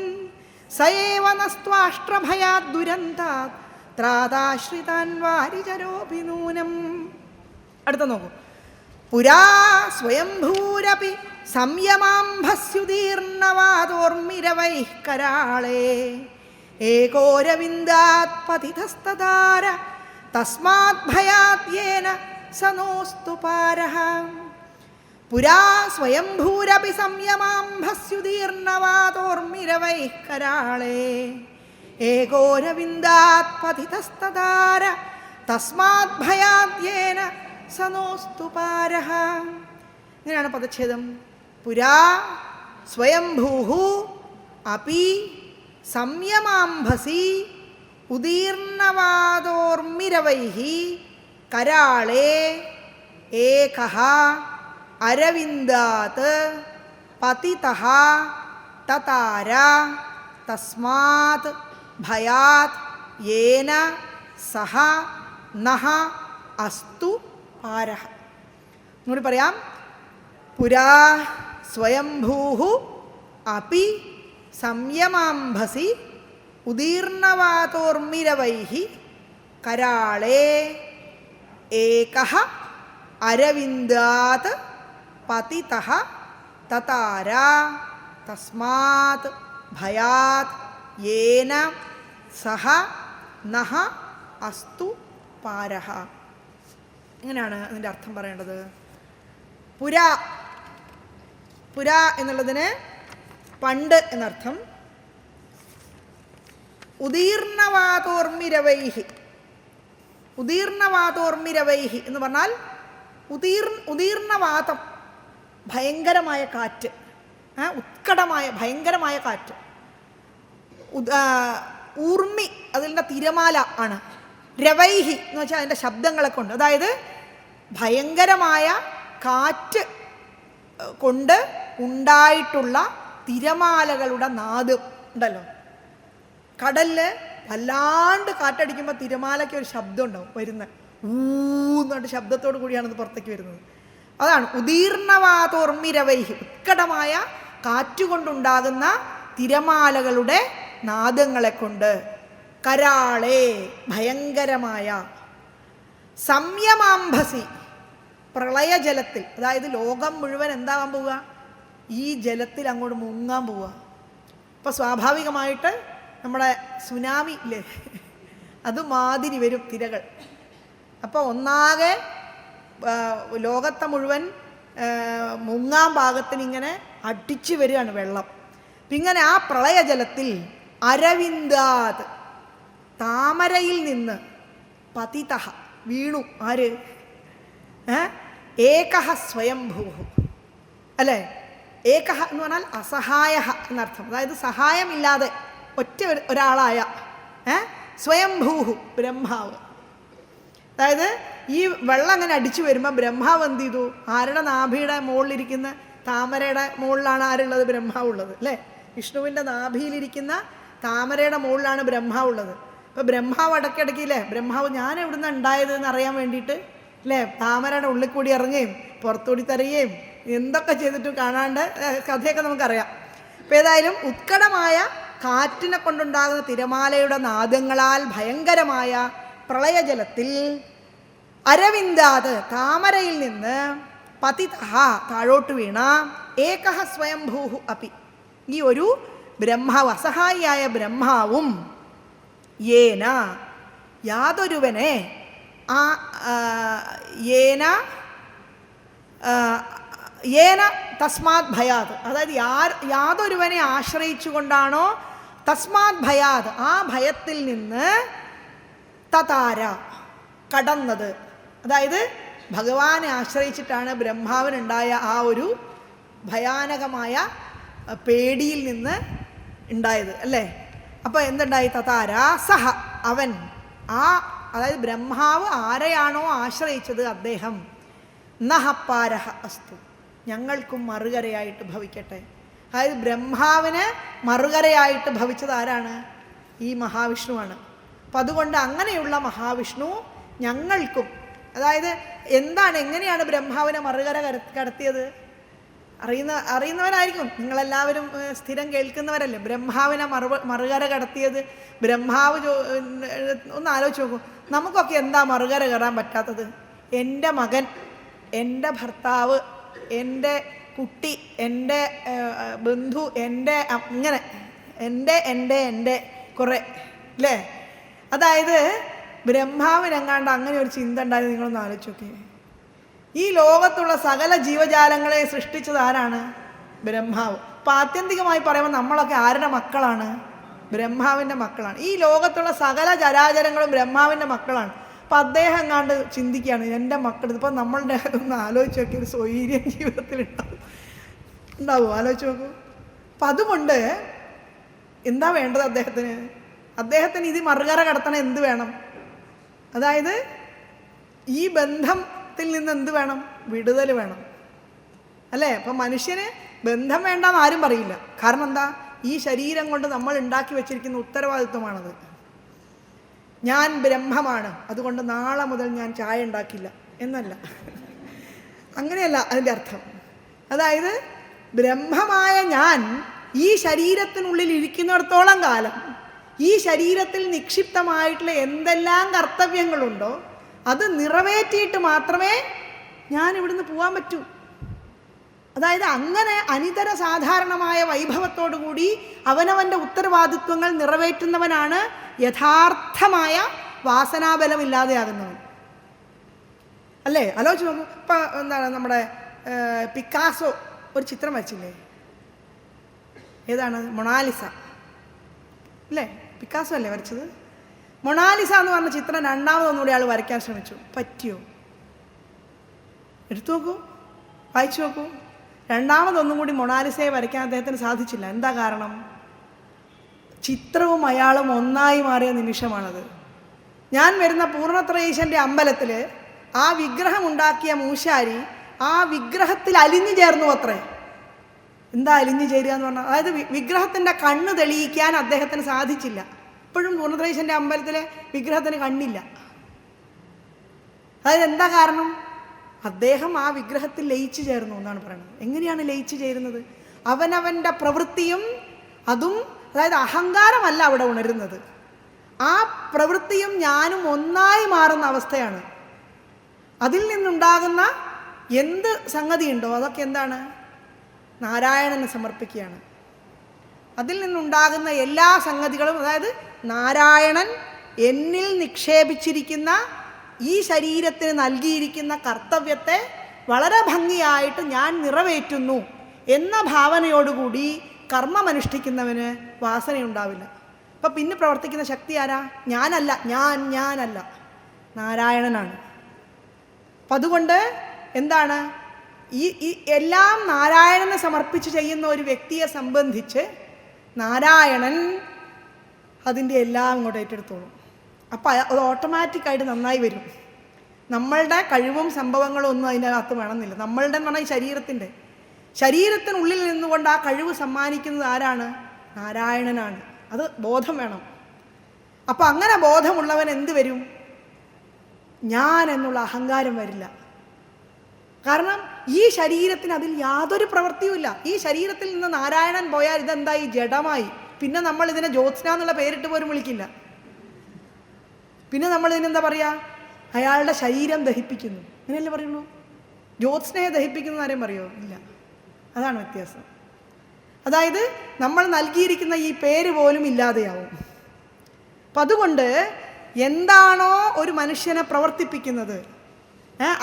സയേവ നസ്ത്വാഷ്ട്രഭയാദുരന്താത് ത്രാതാശ്രിതാൻ വാരിചരോഭിനൂനം. അടുത്ത നോക്കൂ. പുരാ സ്വയംഭൂരപി സംയമാംഭസ്യുദീർണവാദോർമിരവൈഃ കരാളേ ഏകോരവിന്ദാത് പതിതസ്തദാര തസ്മാത് ഭയാത് യേന സനോസ്തു പാരഃ. പുരാ സ്വയംഭൂരപി സംയമാംഭസ്യുദീർണവാദോർമിരവൈഃ കരാളേ ഏകോരവിന്ദാത് പതിതസ്തദാര തസ്മാത് ഭയാത് യേന സനോസ്തു പാരഃ. ഇങ്ങനെയാണ് പദച്ഛേദം. പുരാ സ്വയംഭൂഹു അപി സംയമാംഭസി ഉദീർണവാദോർമിരവൈഃ കരാളേ ഏകഃ അരവിന്ദാത് പതിതഃ തതാര തസ്മാത് ഭയാത് യേന സഹ നഹ അസ്തു പാരഃ. ഒന്നുകൂടി പറയാം. പുരാ സ്വയംഭൂഹു അപി സംയമാംഭസി ഉദീർണവാതോർമിരവൈഹി കരാളേ ഏകഃ അരവിന്ദാത് പതിതഃ തതാര തസ്മാത് ഭയാത് യേന സഹ നഹ അസ്തു പാരഃ. ഇങ്ങനെയാണ് അതിൻ്റെ അർത്ഥം പറയേണ്ടത്. പുരാ, പുരാ എന്നുള്ളതിന് പണ്ട് എന്നർത്ഥം. ഉദീർണവാതോർമിരവൈഹി, ഉദീർണവാതോർമിരവൈഹി എന്ന് പറഞ്ഞാൽ ഉദീർണവാതം, ഭയങ്കരമായ കാറ്റ്, ഉത്കടമായ ഭയങ്കരമായ കാറ്റ്. ഊർമി അതിൻ്റെ തിരമാല ആണ്. രവൈഹി എന്ന് വെച്ചാൽ അതിൻ്റെ ശബ്ദങ്ങളെ കൊണ്ട്, അതായത് ഭയങ്കരമായ കാറ്റ് കൊണ്ട് ഉണ്ടായിട്ടുള്ള തിരമാലകളുടെ നാദം ഉണ്ടല്ലോ. കടലിൽ വല്ലാണ്ട് കാറ്റടിക്കുമ്പോൾ തിരമാലയ്ക്ക് ഒരു ശബ്ദം ഉണ്ടാവും, വരുന്ന ഊന്നിട്ട് ശബ്ദത്തോടു കൂടിയാണത് പുറത്തേക്ക് വരുന്നത്. അതാണ് ഉദീർണവാതോർമിരവൈഹി, ഉത്കടമായ കാറ്റുകൊണ്ടുണ്ടാകുന്ന തിരമാലകളുടെ നാദങ്ങളെ കൊണ്ട്. കരാളേ ഭയങ്കരമായ. സംയമാംഭസി പ്രളയജലത്തിൽ, അതായത് ലോകം മുഴുവൻ എന്താകാൻ പോവുക, ഈ ജലത്തിൽ അങ്ങോട്ട് മുങ്ങാൻ പോവുക. അപ്പോൾ സ്വാഭാവികമായിട്ട് നമ്മുടെ സുനാമി ഇല്ലേ, അതുമാതിരി വരും തിരകൾ. അപ്പോൾ ഒന്നാകെ ലോകത്തെ മുഴുവൻ മുങ്ങാൻ പാകത്തിന് ഇങ്ങനെ അടിച്ചു വരികയാണ് വെള്ളം. ഇങ്ങനെ ആ പ്രളയജലത്തിൽ അരവിന്ദാത് താമരയിൽ നിന്ന് പതിതഃ വീണു. ആര്? ഏകഃ സ്വയംഭൂഹു അല്ലേ. ഏകഃ എന്ന് പറഞ്ഞാൽ അസഹായ എന്നർത്ഥം, അതായത് സഹായമില്ലാതെ ഒറ്റ ഒരാളായ സ്വയംഭൂഹു ബ്രഹ്മാവ്. അതായത് ഈ വെള്ളം അങ്ങനെ അടിച്ചു വരുമ്പോൾ ബ്രഹ്മാവ് എന്ത് ചെയ്തു? ആരുടെ നാഭിയുടെ മുകളിലിരിക്കുന്ന താമരയുടെ മുകളിലാണ് ആരുള്ളത്? ബ്രഹ്മാവ് ഉള്ളത് അല്ലേ. വിഷ്ണുവിൻ്റെ നാഭിയിലിരിക്കുന്ന താമരയുടെ മുകളിലാണ് ബ്രഹ്മാവ് ഉള്ളത്. അപ്പോൾ ബ്രഹ്മാവ് ഇടയ്ക്കിടയ്ക്കില്ലേ, ബ്രഹ്മാവ് ഞാൻ എവിടുന്ന് ഉണ്ടായത് എന്ന് അറിയാൻ വേണ്ടിയിട്ട് അല്ലേ താമരയുടെ ഉള്ളിൽ കൂടി ഇറങ്ങുകയും പുറത്തുകൂടി തരികയും എന്തൊക്കെ ചെയ്തിട്ട് കാണാണ്ട് കഥയൊക്കെ നമുക്കറിയാം. അപ്പോൾ ഏതായാലും ഉത്കടമായ കാറ്റിനെ കൊണ്ടുണ്ടാകുന്ന തിരമാലയുടെ നാദങ്ങളാൽ ഭയങ്കരമായ പ്രളയജലത്തിൽ അരവിന്ദാത് താമരയിൽ നിന്ന് പതിതഃ താഴോട്ട് വീണ ഏകഃ സ്വയംഭൂഹു അപി ഈ ഒരു ബ്രഹ്മാവ്, അസഹായിയായ ബ്രഹ്മാവും യേന യാതൊരുവനെ യേന തസ്മാത് ഭയാത്, അതായത് യാതൊരുവനെ ആശ്രയിച്ചു കൊണ്ടാണോ തസ്മാത് ഭയാത് ആ ഭയത്തിൽ നിന്ന് തതാര കടന്നത്. അതായത് ഭഗവാനെ ആശ്രയിച്ചിട്ടാണ് ബ്രഹ്മാവിനുണ്ടായ ആ ഒരു ഭയാനകമായ പേടിയിൽ നിന്ന് ഉണ്ടായത് അല്ലേ. അപ്പോൾ എന്തുണ്ടായി? തതാര സഹ അവൻ, അതായത് ബ്രഹ്മാവ് ആരെയാണോ ആശ്രയിച്ചത് അദ്ദേഹം നഹപ്പാരഹ അസ്തു ഞങ്ങൾക്കും മറുകരയായിട്ട് ഭവിക്കട്ടെ. അതായത് ബ്രഹ്മാവിന് മറുകരയായിട്ട് ഭവിച്ചത് ആരാണ്? ഈ മഹാവിഷ്ണുവാണ്. അപ്പം അതുകൊണ്ട് അങ്ങനെയുള്ള മഹാവിഷ്ണു ഞങ്ങൾക്കും, അതായത് എങ്ങനെയാണ് ബ്രഹ്മാവിനെ മറുകര കടത്തിയത്? അറിയുന്നവരായിരിക്കും, നിങ്ങളെല്ലാവരും സ്ഥിരം കേൾക്കുന്നവരല്ലേ. ബ്രഹ്മാവിനെ മറുകര കടത്തിയത് ബ്രഹ്മാവ് ഒന്ന് ആലോചിച്ച് നോക്കൂ. നമുക്കൊക്കെ എന്താ മറുകര കയറാൻ പറ്റാത്തത്? എൻ്റെ മകൻ, എൻ്റെ ഭർത്താവ്, എൻ്റെ കുട്ടി, എൻ്റെ ബന്ധു, എൻ്റെ ഇങ്ങനെ എൻ്റെ കുറേ അല്ലേ. അതായത് ബ്രഹ്മാവിനെങ്ങാണ്ട് അങ്ങനെ ഒരു ചിന്ത ഉണ്ടായത് നിങ്ങളൊന്ന് ആലോചിച്ച് നോക്കിയേ. ഈ ലോകത്തുള്ള സകല ജീവജാലങ്ങളെ സൃഷ്ടിച്ചത് ആരാണ്? ബ്രഹ്മാവ്. അപ്പം ആത്യന്തികമായി പറയുമ്പോൾ നമ്മളൊക്കെ ആരുടെ മക്കളാണ്? ബ്രഹ്മാവിൻ്റെ മക്കളാണ്. ഈ ലോകത്തുള്ള സകല ചരാചരങ്ങളും ബ്രഹ്മാവിൻ്റെ മക്കളാണ്. അപ്പം അദ്ദേഹം എങ്ങാണ്ട് ചിന്തിക്കുകയാണ് എൻ്റെ മക്കൾ. ഇപ്പം നമ്മളുടെ ഒന്ന് ആലോചിച്ച് നോക്കി, ഒരു സ്വൈര്യം ജീവിതത്തിൽ ഉണ്ടാവും. ആലോചിച്ച് നോക്കൂ. അപ്പം അതുകൊണ്ട് എന്താ വേണ്ടത് അദ്ദേഹത്തിന് ഇത് മറുകര കടത്തണം. എന്ത് വേണം? അതായത് ഈ ബന്ധത്തിൽ നിന്ന് എന്ത് വേണം? വിടുതൽ വേണം അല്ലേ. അപ്പം മനുഷ്യന് ബന്ധം വേണ്ടെന്ന് ആരും പറയില്ല. കാരണം എന്താ? ഈ ശരീരം കൊണ്ട് നമ്മൾ ഉണ്ടാക്കി വെച്ചിരിക്കുന്ന ഉത്തരവാദിത്വമാണത്. ഞാൻ ബ്രഹ്മമാണ്, അതുകൊണ്ട് നാളെ മുതൽ ഞാൻ ചായ ഉണ്ടാക്കില്ല എന്നല്ല, അങ്ങനെയല്ല അതിൻ്റെ അർത്ഥം. അതായത് ബ്രഹ്മമായ ഞാൻ ഈ ശരീരത്തിനുള്ളിൽ ഇരിക്കുന്നിടത്തോളം കാലം ഈ ശരീരത്തിൽ നിക്ഷിപ്തമായിട്ടുള്ള എന്തെല്ലാം കർത്തവ്യങ്ങളുണ്ടോ അത് നിറവേറ്റിയിട്ട് മാത്രമേ ഞാൻ ഇവിടുന്ന് പോകാൻ പറ്റൂ. അതായത് അങ്ങനെ അനിതര സാധാരണമായ വൈഭവത്തോടു കൂടി അവനവൻ്റെ ഉത്തരവാദിത്വങ്ങൾ നിറവേറ്റുന്നവനാണ് യഥാർത്ഥമായ വാസനാബലമില്ലാതെയാകുന്നവൻ. അല്ലേ? ആലോചിച്ച് നോക്കൂ. ഇപ്പം എന്താണ് നമ്മുടെ പിക്കാസോ ഒരു ചിത്രം വരച്ചില്ലേ? ഏതാണ്? മൊണാലിസ അല്ലേ? പിക്കാസോ അല്ലേ വരച്ചത്? മൊണാലിസ എന്ന് പറഞ്ഞ ചിത്രം രണ്ടാമതൊന്നുകൂടി ആൾ വരയ്ക്കാൻ ശ്രമിച്ചു. പറ്റിയോ? എടുത്തു നോക്കൂ, വായിച്ചു നോക്കൂ. രണ്ടാമതൊന്നും കൂടി മൊണാലിസയെ വരയ്ക്കാൻ അദ്ദേഹത്തിന് സാധിച്ചില്ല. എന്താ കാരണം? ചിത്രവും അയാളും ഒന്നായി മാറിയ നിമിഷമാണത്. ഞാൻ വരുന്ന പൂർണ്ണത്രയീശൻ്റെ അമ്പലത്തിൽ ആ വിഗ്രഹം ഉണ്ടാക്കിയ മൂശാരി ആ വിഗ്രഹത്തിൽ അലിഞ്ഞു ചേർന്നു അത്രേ. എന്താ അലിഞ്ഞു ചേരുക എന്ന് പറഞ്ഞാൽ, അതായത് വിഗ്രഹത്തിൻ്റെ കണ്ണ് തെളിയിക്കാൻ അദ്ദേഹത്തിന് സാധിച്ചില്ല. ഇപ്പോഴും പൂർണ്ണത്രയീശൻ്റെ അമ്പലത്തിലെ വിഗ്രഹത്തിന് കണ്ണില്ല. അതായത് എന്താ കാരണം? അദ്ദേഹം ആ വിഗ്രഹത്തിൽ ലയിച്ചു ചേർന്നു എന്നാണ് പറയുന്നത്. എങ്ങനെയാണ് ലയിച്ചു ചേരുന്നത്? അവനവൻ്റെ പ്രവൃത്തിയും അതും, അതായത് അഹങ്കാരമല്ല അവിടെ ഉണരുന്നത്, ആ പ്രവൃത്തിയും ഞാനും ഒന്നായി മാറുന്ന അവസ്ഥയാണ്. അതിൽ നിന്നുണ്ടാകുന്ന എന്ത് സംഗതിയുണ്ടോ അതൊക്കെ എന്താണ്? നാരായണന് സമർപ്പിക്കുകയാണ്. അതിൽ നിന്നുണ്ടാകുന്ന എല്ലാ സംഗതികളും, അതായത് നാരായണൻ എന്നിൽ നിക്ഷേപിച്ചിരിക്കുന്ന ഈ ശരീരത്തിന് നൽകിയിരിക്കുന്ന കർത്തവ്യത്തെ വളരെ ഭംഗിയായിട്ട് ഞാൻ നിറവേറ്റുന്നു എന്ന ഭാവനയോടുകൂടി കർമ്മമനുഷ്ഠിക്കുന്നവന് വാസനയുണ്ടാവില്ല. അപ്പം പിന്നെ പ്രവർത്തിക്കുന്ന ശക്തി ആരാ? ഞാനല്ല, ഞാനല്ല, നാരായണനാണ്. അപ്പം അതുകൊണ്ട് എന്താണ്, ഈ എല്ലാം നാരായണനെ സമർപ്പിച്ച് ചെയ്യുന്ന ഒരു വ്യക്തിയെ സംബന്ധിച്ച് നാരായണൻ അതിൻ്റെ എല്ലാം ഇങ്ങോട്ട് ഏറ്റെടുത്തോളും. അപ്പം അത് ഓട്ടോമാറ്റിക്കായിട്ട് നന്നായി വരും. നമ്മളുടെ കഴിവും സംഭവങ്ങളും ഒന്നും അതിൻ്റെ അകത്ത് വേണമെന്നില്ല. നമ്മളുടെ എന്ന് പറഞ്ഞാൽ ശരീരത്തിനുള്ളിൽ നിന്നുകൊണ്ട് ആ കഴിവ് സമ്മാനിക്കുന്നത് ആരാണ്? നാരായണനാണ്. അത് ബോധം വേണം. അപ്പം അങ്ങനെ ബോധമുള്ളവൻ എന്ത് വരും? ഞാൻ എന്നുള്ള അഹങ്കാരം വരില്ല. കാരണം ഈ ശരീരത്തിന് അതിൽ യാതൊരു പ്രവൃത്തിയുമില്ല. ഈ ശരീരത്തിൽ നിന്ന് നാരായണൻ പോയാൽ ഇതെന്തായി? ജഡമായി. പിന്നെ നമ്മൾ ഇതിനെ ജ്യോത്സ്ന എന്നുള്ള പേരിട്ട് പോലും വിളിക്കില്ല. പിന്നെ നമ്മൾ ഇതിനെന്താ പറയുക? അയാളുടെ ശരീരം ദഹിപ്പിക്കുന്നു, അങ്ങനെയല്ലേ പറയുള്ളൂ. ജ്യോത്സ്നയെ ദഹിപ്പിക്കുന്നു ആരെയും പറയുമോ? ഇല്ല. അതാണ് വ്യത്യാസം. അതായത് നമ്മൾ നൽകിയിരിക്കുന്ന ഈ പേര് പോലും ഇല്ലാതെയാവും. അപ്പം അതുകൊണ്ട് എന്താണോ ഒരു മനുഷ്യനെ പ്രവർത്തിപ്പിക്കുന്നത്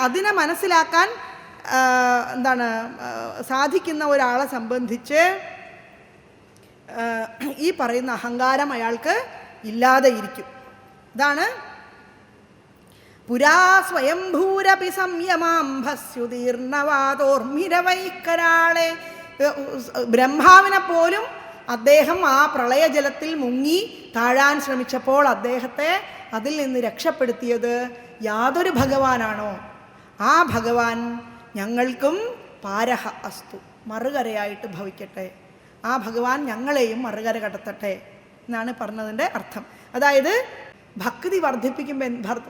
അതിനെ മനസ്സിലാക്കാൻ സാധിക്കുന്ന ഒരാളെ സംബന്ധിച്ച് ഈ പറയുന്ന അഹങ്കാരം അയാൾക്ക് ഇല്ലാതെ ഇരിക്കും. ഇതാണ് പുരാ സ്വയംഭൂരപി സംയമാംഭസ്യുതീർണവാതോർമിരവൈക്കരാളെ. ബ്രഹ്മാവിനെ പോലും അദ്ദേഹം ആ പ്രളയജലത്തിൽ മുങ്ങി താഴാൻ ശ്രമിച്ചപ്പോൾ അദ്ദേഹത്തെ അതിൽ നിന്ന് രക്ഷപ്പെടുത്തിയത് യാതൊരു ഭഗവാനാണോ ആ ഭഗവാൻ ഞങ്ങൾക്കും പാരഹ അസ്തു, മറുകരയായിട്ട് ഭവിക്കട്ടെ. ആ ഭഗവാൻ ഞങ്ങളെയും മറുകര കടത്തട്ടെ എന്നാണ് പറഞ്ഞതിൻ്റെ അർത്ഥം. അതായത് ഭക്തി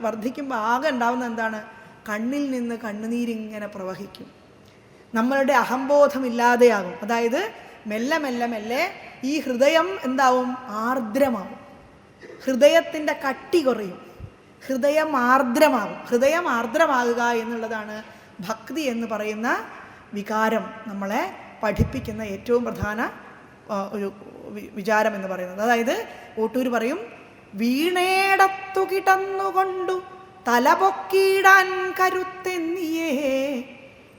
വർദ്ധിക്കുമ്പോൾ ആകെ ഉണ്ടാവുന്ന എന്താണ്? കണ്ണിൽ നിന്ന് കണ്ണുനീരിങ്ങനെ പ്രവഹിക്കും. നമ്മളുടെ അഹംബോധമില്ലാതെയാകും. അതായത് മെല്ലെ മെല്ലെ മെല്ലെ ഈ ഹൃദയം എന്താവും? ആർദ്രമാവും. ഹൃദയത്തിൻ്റെ കട്ടി കുറയും. ഹൃദയം ആർദ്രമാകും. ഹൃദയം ആർദ്രമാകുക എന്നുള്ളതാണ് ഭക്തി എന്ന് പറയുന്ന വികാരം നമ്മളെ പഠിപ്പിക്കുന്ന ഏറ്റവും പ്രധാന ഒരു വിചാരം എന്ന് പറയുന്നത്. അതായത് ഓട്ടൂർ പറയും, വീണേടത്തു കിടന്നുകൊണ്ടു തലപൊക്കിയിടാൻ കരുത്തെന്നിയേ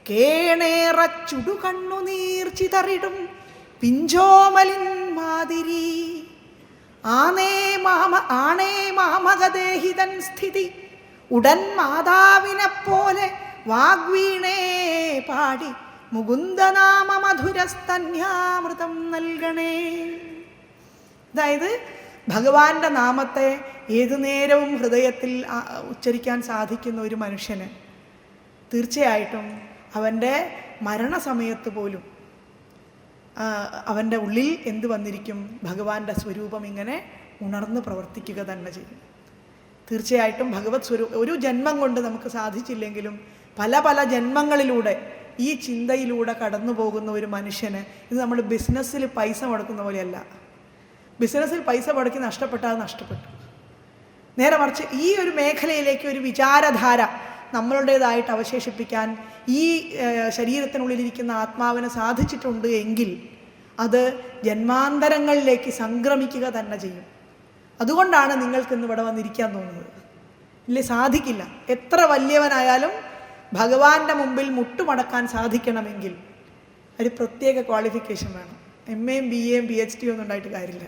കേണേറ ചുടുകണ്ണുനീർ ചിതറിടും പിഞ്ചോമലിൻ മാതിരി ആണേ മാമകദേഹിതൻ സ്ഥിതി ഉടൻ മാതാവിനെ പോലെ വാഗ്വീണേ പാടി മുകുന്ദനാമ മധുരസ്തന്യാമൃതം നൽകണേ. അതായത് ഭഗവാന്റെ നാമത്തെ ഏതു നേരവും ഹൃദയത്തിൽ ഉച്ചരിക്കാൻ സാധിക്കുന്ന ഒരു മനുഷ്യന് തീർച്ചയായിട്ടും അവൻ്റെ മരണസമയത്ത് പോലും അവൻ്റെ ഉള്ളിൽ എന്ത് വന്നിരിക്കും? ഭഗവാന്റെ സ്വരൂപം ഇങ്ങനെ ഉണർന്ന് പ്രവർത്തിക്കുക തന്നെ ചെയ്യും. തീർച്ചയായിട്ടും ഭഗവത് സ്വരൂപം ഒരു ജന്മം കൊണ്ട് നമുക്ക് സാധിച്ചില്ലെങ്കിലും പല പല ജന്മങ്ങളിലൂടെ ഈ ചിന്തയിലൂടെ കടന്നു പോകുന്ന ഒരു മനുഷ്യന് ഇത് നമ്മൾ ബിസിനസ്സിൽ പൈസ മുടക്കുന്ന പോലെയല്ല. ബിസിനസ്സിൽ പൈസ മുടക്കി നഷ്ടപ്പെട്ടാൽ നഷ്ടപ്പെട്ടു. നേരെ മറിച്ച് ഈ ഒരു മേഖലയിലേക്ക് ഒരു വിചാരധാര നമ്മളുടേതായിട്ട് അവശേഷിപ്പിക്കാൻ ഈ ശരീരത്തിനുള്ളിലിരിക്കുന്ന ആത്മാവിന് സാധിച്ചിട്ടുണ്ട് എങ്കിൽ അത് ജന്മാന്തരങ്ങളിലേക്ക് സംക്രമിക്കുക തന്നെ ചെയ്യും. അതുകൊണ്ടാണ് നിങ്ങൾക്കിന്ന് ഇവിടെ വന്നിരിക്കാൻ തോന്നുന്നത്. ഇല്ലേ? സാധിക്കില്ല. എത്ര വലിയവനായാലും ഭഗവാന്റെ മുമ്പിൽ മുട്ടുമടക്കാൻ സാധിക്കണമെങ്കിൽ ഒരു പ്രത്യേക ക്വാളിഫിക്കേഷൻ വേണം. MAയും BAയും PhD ഒന്നും ഉണ്ടായിട്ട് കാര്യമില്ല.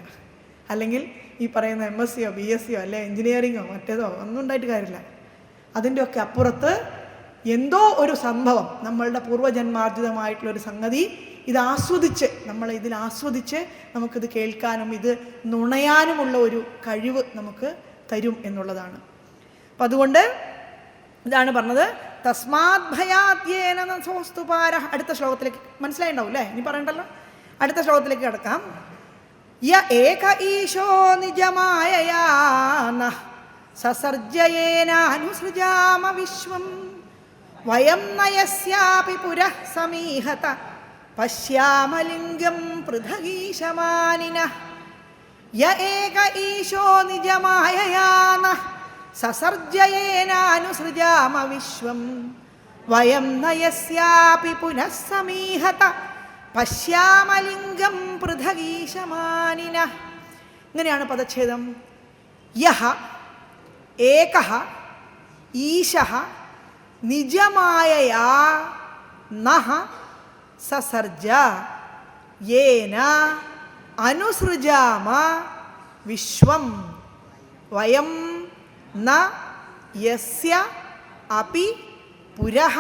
അല്ലെങ്കിൽ ഈ പറയുന്ന MSCയോ BSCയോ അല്ലെ എൻജിനീയറിങ്ങോ മറ്റേതോ ഒന്നും ഉണ്ടായിട്ട് കാര്യമില്ല. അതിൻ്റെയൊക്കെ അപ്പുറത്ത് എന്തോ ഒരു സംഭവം, നമ്മളുടെ പൂർവ്വജന്മാർജിതമായിട്ടുള്ളൊരു സംഗതി, ഇത് ആസ്വദിച്ച് ഇതിൽ ആസ്വദിച്ച് നമുക്കിത് കേൾക്കാനും ഇത് നുണയാനുമുള്ള ഒരു കഴിവ് നമുക്ക് തരും എന്നുള്ളതാണ്. അപ്പം അതുകൊണ്ട് ഇതാണ് പറഞ്ഞത്, തസ്മാത് ഭയാദ്യേന സോസ്തുപാര. അടുത്ത ശ്ലോകത്തിലേക്ക് മനസ്സിലായിണ്ടാവും അല്ലേ? ഇനി പറയണ്ടല്ലോ. അടുത്ത ശ്ലോകത്തിലേക്ക് കിടക്കാം. യ ഏക ഈശോ നിജമായയാ നഃ സസർജയേനാനുസൃജാമ വിശ്വം വയം നയസ്യാപി പുരഃ സമീഹത പശ്യാമലിംഗം പൃഥഗീശമാനിനഃ. യ ഏക ഈശോ നിജമായയാ നഃ സസർജയേനാനുസൃജാമ വിശ്വം വയം നയസ്യാപി പുനഃ സമീഹത പശ്യാമലിംഗം പൃഥഗീശമാനിനഃ. ഇങ്ങനെയാണ് പദച്ഛേദം. യഹ ഏകഃ ഈശഃ നിജമായയാ നഃ സസർജ യേന അനുസൃജാമ വിശ്വം വയം ന യസ്യ അപി പുരഃ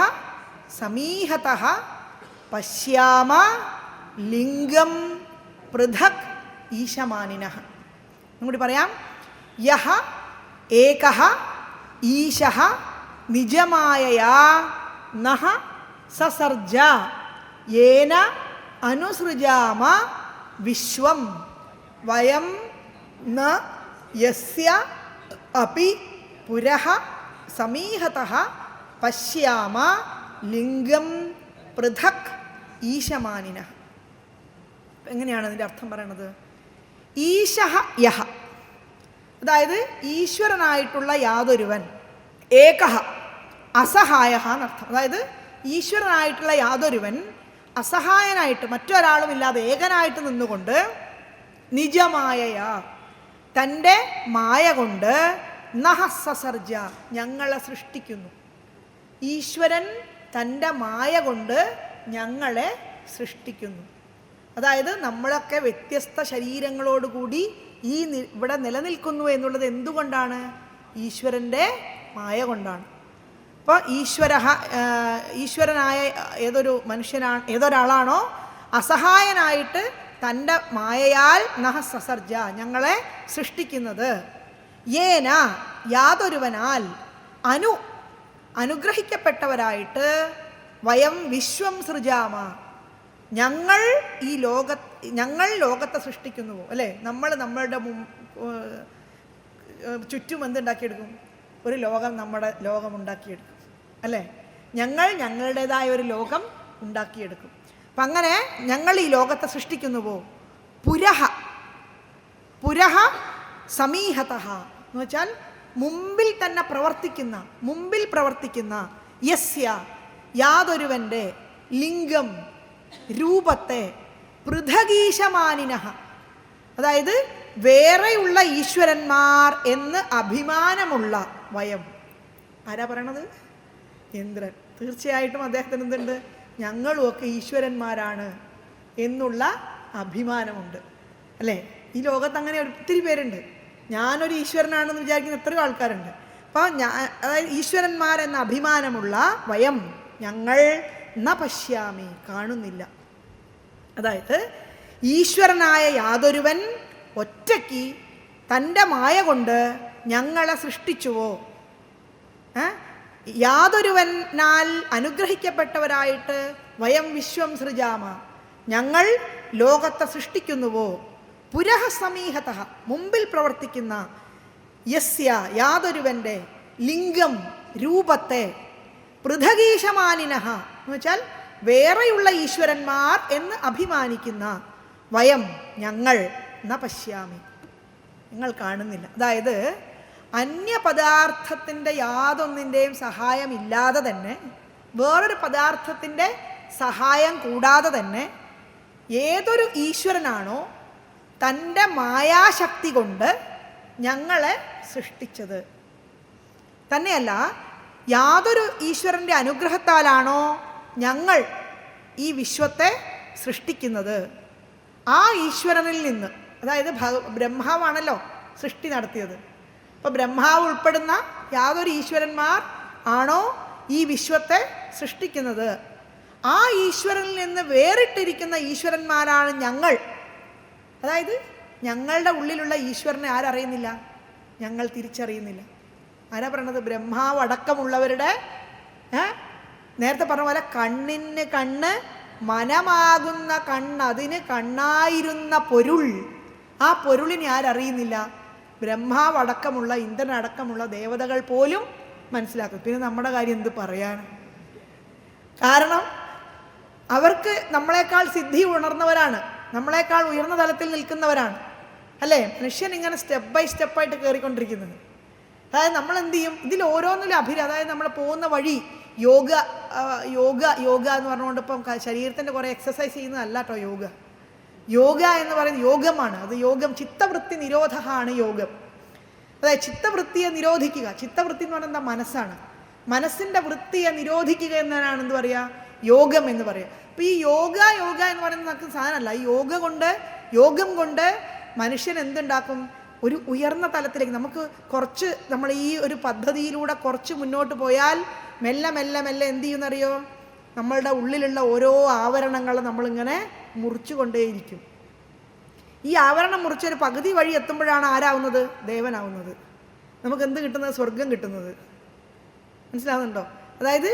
സമീഹതഃ പശ്യാമ ലിംഗം പൃഥക് ഈശമാനിനഃ. ഒന്നുകൂടി പറയാം. യഹ ഏകഃ ഈശഃ നിജമായയാ നഃ സസർജ യേന അനുസൃജാമ വിശ്വം വയം ന യസ്യ അപി പുരഃ സമീഹതഃ പശ്യാമ ലിംഗം പൃഥക് ഈശമാനിനഃ. എങ്ങനെയാണ് അതിൻ്റെ അർത്ഥം പറയണത്? ഈശഃ യഹ, അതായത് ഈശ്വരനായിട്ടുള്ള യാതൊരുവൻ, ഏകഃ അസഹായഃ എന്നർത്ഥം. അതായത് ഈശ്വരനായിട്ടുള്ള യാതൊരുവൻ അസഹായനായിട്ട് മറ്റൊരാളുമില്ലാതെ ഏകനായിട്ട് നിന്നുകൊണ്ട് നിജമായയാ തൻ്റെ മായ കൊണ്ട് നഃ സസർജ ഞങ്ങളെ സൃഷ്ടിക്കുന്നു. ഈശ്വരൻ തൻ്റെ മായ കൊണ്ട് ഞങ്ങളെ സൃഷ്ടിക്കുന്നു. അതായത് നമ്മളൊക്കെ വ്യത്യസ്ത ശരീരങ്ങളോടുകൂടി ഇവിടെ നിലനിൽക്കുന്നു എന്നുള്ളത് എന്തുകൊണ്ടാണ്? ഈശ്വരൻ്റെ മായ കൊണ്ടാണ്. അപ്പോൾ ഈശ്വരനായ ഏതൊരു ഏതൊരാളാണോ അസഹായനായിട്ട് തൻ്റെ മായയാൽ നഃ സസർജ ഞങ്ങളെ സൃഷ്ടിക്കുന്നത്, യേന യാതൊരുവനാൽ അനുഗ്രഹിക്കപ്പെട്ടവരായിട്ട് വയം വിശ്വം സൃജാമ ഞങ്ങൾ ലോകത്തെ സൃഷ്ടിക്കുന്നുവോ അല്ലേ? നമ്മളുടെ ചുറ്റും എന്തുണ്ടാക്കിയെടുക്കും? ഒരു നമ്മുടെ ലോകം ഉണ്ടാക്കിയെടുക്കും അല്ലേ? ഞങ്ങളുടേതായ ഒരു ലോകം ഉണ്ടാക്കിയെടുക്കും. അപ്പം അങ്ങനെ ഞങ്ങൾ ഈ ലോകത്തെ സൃഷ്ടിക്കുന്നുവോ. പുരഃ സമീഹതഃ എന്ന് വെച്ചാൽ മുമ്പിൽ പ്രവർത്തിക്കുന്ന യസ്യ യാതൊരുവൻ്റെ ലിംഗം രൂപത്തെ പൃഥഗീശമാനിനഃ, അതായത് വേറെയുള്ള ഈശ്വരന്മാർ എന്ന് അഭിമാനമുള്ള വയം. ആരാ പറയണത്? ഇന്ദ്രൻ. തീർച്ചയായിട്ടും അദ്ദേഹത്തിന് എന്തുണ്ട്? ഞങ്ങളുമൊക്കെ ഈശ്വരന്മാരാണ് എന്നുള്ള അഭിമാനമുണ്ട് അല്ലേ? ഈ ലോകത്ത് അങ്ങനെ ഒത്തിരി പേരുണ്ട്. ഞാനൊരു ഈശ്വരനാണെന്ന് വിചാരിക്കുന്ന എത്രയോ ആൾക്കാരുണ്ട്. അപ്പോൾ അതായത് ഈശ്വരന്മാരെന്ന അഭിമാനമുള്ള വയം ഞങ്ങൾ ന പശ്യാമി കാണുന്നില്ല. അതായത് ഈശ്വരനായ യാതൊരുവൻ ഒറ്റയ്ക്ക് തൻ്റെ മായ കൊണ്ട് ഞങ്ങളെ സൃഷ്ടിച്ചുവോ, യാതൊരുവനാൽ അനുഗ്രഹിക്കപ്പെട്ടവരായിട്ട് വയം വിശ്വം സൃജാമ ഞങ്ങൾ ലോകത്തെ സൃഷ്ടിക്കുന്നുവോ, പുരഃ സമീഹത മുമ്പിൽ പ്രവർത്തിക്കുന്ന യസ്യ യാതൊരുവൻ്റെ ലിംഗം രൂപത്തെ പൃഥകീശമാനിനഃ എന്ന് വെച്ചാൽ വേറെയുള്ള ഈശ്വരന്മാർ എന്ന് അഭിമാനിക്കുന്ന വയം ഞങ്ങൾ ന പശ്യാമി നിങ്ങൾ കാണുന്നില്ല. അതായത് അന്യപദാർത്ഥത്തിൻ്റെ യാതൊന്നിൻ്റെയും സഹായമില്ലാതെ തന്നെ, വേറൊരു പദാർത്ഥത്തിൻ്റെ സഹായം കൂടാതെ തന്നെ ഏതൊരു ഈശ്വരനാണോ തൻ്റെ മായാശക്തി കൊണ്ട് ഞങ്ങളെ സൃഷ്ടിച്ചത്, തന്നെയല്ല യാതൊരു ഈശ്വരൻ്റെ അനുഗ്രഹത്താലാണോ ഞങ്ങൾ ഈ വിശ്വത്തെ സൃഷ്ടിക്കുന്നത്, ആ ഈശ്വരനിൽ നിന്ന്, അതായത് ബ്രഹ്മാവാണല്ലോ സൃഷ്ടി നടത്തിയത്. അപ്പോൾ ബ്രഹ്മാവ് ഉൾപ്പെടുന്ന യാതൊരു ഈശ്വരന്മാർ ആണോ ഈ വിശ്വത്തെ സൃഷ്ടിക്കുന്നത്, ആ ഈശ്വരനിൽ നിന്ന് വേറിട്ടിരിക്കുന്ന ഈശ്വരന്മാരാണ് ഞങ്ങൾ. അതായത് ഞങ്ങളുടെ ഉള്ളിലുള്ള ഈശ്വരനെ ആരറിയുന്നില്ല, ഞങ്ങൾ തിരിച്ചറിയുന്നില്ല. ആരാ പറയണത്? ബ്രഹ്മാവ് അടക്കമുള്ളവരുടെ നേരത്തെ പറഞ്ഞ പോലെ കണ്ണിന് കണ്ണ്, മനമാകുന്ന കണ്ണ്, അതിന് കണ്ണായിരുന്ന പൊരുൾ, ആ പൊരുളിനെ ആരറിയുന്നില്ല? ബ്രഹ്മാവ് അടക്കമുള്ള, ഇന്ദ്രനടക്കമുള്ള ദേവതകൾ പോലും മനസ്സിലാക്കും. പിന്നെ നമ്മുടെ കാര്യം എന്ത് പറയാൻ? കാരണം അവർക്ക് നമ്മളെക്കാൾ സിദ്ധി ഉണർന്നവരാണ്, നമ്മളെക്കാൾ ഉയർന്ന തലത്തിൽ നിൽക്കുന്നവരാണ്, അല്ലേ? മനുഷ്യൻ ഇങ്ങനെ സ്റ്റെപ്പ് ബൈ സ്റ്റെപ്പായിട്ട് കയറിക്കൊണ്ടിരിക്കുന്നത്. അതായത് നമ്മൾ എന്ത് ചെയ്യും? ഇതിൽ ഓരോന്നിലും അതായത് നമ്മൾ പോകുന്ന വഴി യോഗ യോഗ യോഗ എന്ന് പറഞ്ഞുകൊണ്ട് ഇപ്പം ശരീരത്തിൻ്റെ കുറേ എക്സസൈസ് ചെയ്യുന്നതല്ല കേട്ടോ യോഗ. യോഗ എന്ന് പറയുന്നത് യോഗമാണ്. അത് യോഗം, ചിത്തവൃത്തി നിരോധമാണ് യോഗം. അതായത് ചിത്തവൃത്തിയെ നിരോധിക്കുക. ചിത്തവൃത്തി എന്ന് പറയുന്നത് മനസ്സാണ്. മനസ്സിൻ്റെ വൃത്തിയെ നിരോധിക്കുക എന്നതാണ് എന്ത് പറയുക? യോഗം എന്ന് പറയുക. അപ്പോൾ ഈ യോഗ എന്ന് പറയുന്നത് നമുക്ക് സാധനമല്ല. ഈ യോഗം കൊണ്ട് മനുഷ്യൻ എന്തുണ്ടാക്കും? ഒരു ഉയർന്ന തലത്തിലേക്ക് നമുക്ക് കുറച്ച്, നമ്മൾ ഈ ഒരു പദ്ധതിയിലൂടെ കുറച്ച് മുന്നോട്ട് പോയാൽ മെല്ലെ മെല്ലെ മെല്ലെ എന്ത് ചെയ്യുന്നറിയോ? നമ്മളുടെ ഉള്ളിലുള്ള ഓരോ ആവരണങ്ങളും നമ്മളിങ്ങനെ മുറിച്ചു കൊണ്ടേയിരിക്കും. ഈ ആവരണം മുറിച്ചൊരു പകുതി വഴി എത്തുമ്പോഴാണ് ആരാവുന്നത്? ദേവനാവുന്നത്. നമുക്ക് എന്ത് കിട്ടുന്നത്? സ്വർഗം കിട്ടുന്നത്. മനസ്സിലാവുന്നുണ്ടോ? അതായത്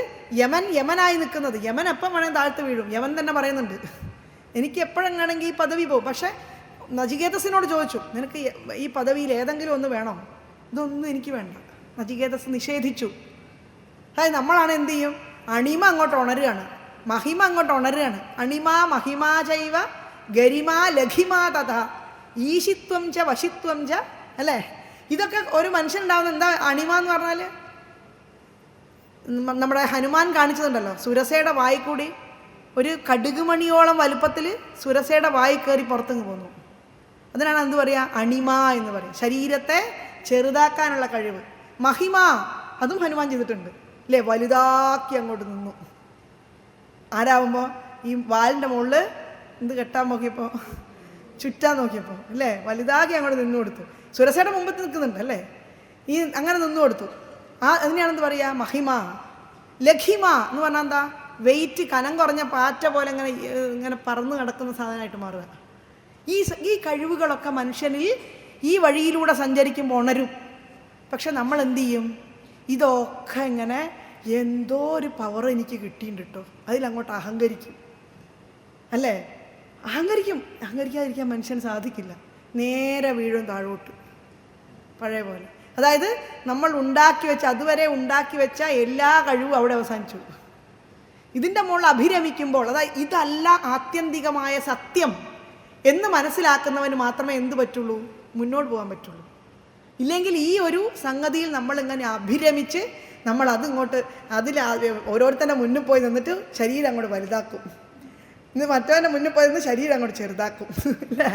യമനായി നിൽക്കുന്നത്. യമൻ എപ്പം വേണമെങ്കിൽ താഴ്ത്ത് വീഴും. യമൻ തന്നെ പറയുന്നുണ്ട്, എനിക്ക് എപ്പോഴെങ്ങാണെങ്കിൽ ഈ പദവി പോകും. പക്ഷേ നചികേതസിനോട് ചോദിച്ചു, നിനക്ക് ഈ പദവിയിൽ ഏതെങ്കിലും ഒന്ന് വേണോ? ഇതൊന്നും എനിക്ക് വേണ്ട. നചികേതസ് നിഷേധിച്ചു. അതായത് നമ്മളാണ് എന്ത് ചെയ്യും? അണിമ അങ്ങോട്ട് ഉണരുകയാണ്, മഹിമ അങ്ങോട്ട് ഉണരുകയാണ്. അണിമ മഹിമാ ചൈവ ഗരിമാ ലഘിമാ തഥാ ഈശിത്വം ച വശിത്വം ച, അല്ലേ? ഇതൊക്കെ ഒരു മനുഷ്യനുണ്ടാവുന്ന എന്താ അണിമ എന്ന് പറഞ്ഞാൽ? നമ്മുടെ ഹനുമാൻ കാണിച്ചതുണ്ടല്ലോ, സുരസയുടെ വായി കൂടി ഒരു കടുകുമണിയോളം വലുപ്പത്തിൽ സുരസയുടെ വായി കയറി പുറത്തുനിന്ന് പോന്നു. അതിനാണ് എന്ത് പറയുക? അണിമ എന്ന് പറയും. ശരീരത്തെ ചെറുതാക്കാനുള്ള കഴിവ്. മഹിമ അതും ഹനുമാൻ ചെയ്തിട്ടുണ്ട്, അല്ലേ? വലുതാക്കി അങ്ങോട്ട് നിന്നു. ആരാവുമ്പോൾ ഈ വാലിൻ്റെ മുകളിൽ എന്ത് കെട്ടാൻ നോക്കിയപ്പോൾ, ചുറ്റാൻ നോക്കിയപ്പോൾ, അല്ലേ? വലുതാക്കി അങ്ങോട്ട് നിന്നു കൊടുത്തു. സുരസയുടെ മുമ്പത്ത് നിൽക്കുന്നുണ്ട്, അല്ലേ? ഈ അങ്ങനെ നിന്നു കൊടുത്തു. അതിനെയാണെന്ത് പറയുക? മഹിമ. ലഘിമ എന്ന് പറഞ്ഞാൽ എന്താ? വെയിറ്റ്, കനം കുറഞ്ഞ പാറ്റ പോലെ ഇങ്ങനെ പറന്ന് കിടക്കുന്ന സാധനമായിട്ട് മാറുക. ഈ കഴിവുകളൊക്കെ മനുഷ്യനിൽ ഈ വഴിയിലൂടെ സഞ്ചരിക്കുമ്പോൾ ഉണരും. പക്ഷെ നമ്മൾ എന്ത് ചെയ്യും? ഇതൊക്കെ ഇങ്ങനെ എന്തോ ഒരു പവർ എനിക്ക് കിട്ടിയിട്ടുണ്ട് കേട്ടോ, അതിലങ്ങോട്ട് അഹങ്കരിക്കും, അല്ലേ? അഹങ്കരിക്കാതിരിക്കാൻ മനുഷ്യന് സാധിക്കില്ല. നേരെ വീഴും താഴോട്ട് പഴയ പോലെ. അതായത് നമ്മൾ അതുവരെ ഉണ്ടാക്കി വെച്ച എല്ലാ കഴിവും അവിടെ അവസാനിച്ചു. ഇതിൻ്റെ മുകളിൽ അഭിരമിക്കുമ്പോൾ, അതായത് ഇതല്ല ആത്യന്തികമായ സത്യം എന്ന് മനസ്സിലാക്കുന്നവന് മാത്രമേ എന്ത് പറ്റുള്ളൂ? മുന്നോട്ട് പോകാൻ പറ്റുള്ളൂ. ഇല്ലെങ്കിൽ ഈ ഒരു സംഗതിയിൽ നമ്മളിങ്ങനെ അഭിരമിച്ച് നമ്മൾ ഓരോരുത്തരുടെ മുന്നിൽ പോയി നിന്നിട്ട് ശരീരം അങ്ങോട്ട് വലുതാക്കും, ഇന്ന് മറ്റവൻ്റെ മുന്നിൽ പോയി നിന്ന് ശരീരം അങ്ങോട്ട് ചെറുതാക്കും, അല്ലേ?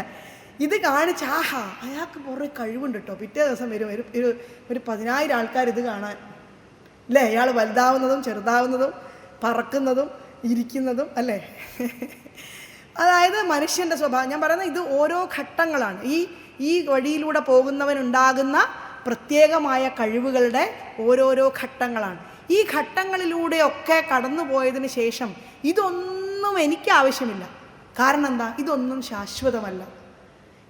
ഇത് കാണിച്ച് ആഹാ അയാൾക്ക് കുറേ കഴിവുണ്ട് കേട്ടോ, പിറ്റേ ദിവസം വരും ഒരു 10,000 ആൾക്കാർ ഇത് കാണാൻ, അല്ലേ? അയാൾ വലുതാവുന്നതും ചെറുതാവുന്നതും പറക്കുന്നതും ഇരിക്കുന്നതും, അല്ലേ? അതായത് മനുഷ്യൻ്റെ സ്വഭാവം ഞാൻ പറയുന്നത്, ഇത് ഓരോ ഘട്ടങ്ങളാണ്. ഈ വഴിയിലൂടെ പോകുന്നവനുണ്ടാകുന്ന പ്രത്യേകമായ കഴിവുകളുടെ ഓരോരോ ഘട്ടങ്ങളാണ്. ഈ ഘട്ടങ്ങളിലൂടെയൊക്കെ കടന്നു പോയതിന് ശേഷം ഇതൊന്നും എനിക്ക് ആവശ്യമില്ല, കാരണം എന്താ? ഇതൊന്നും ശാശ്വതമല്ല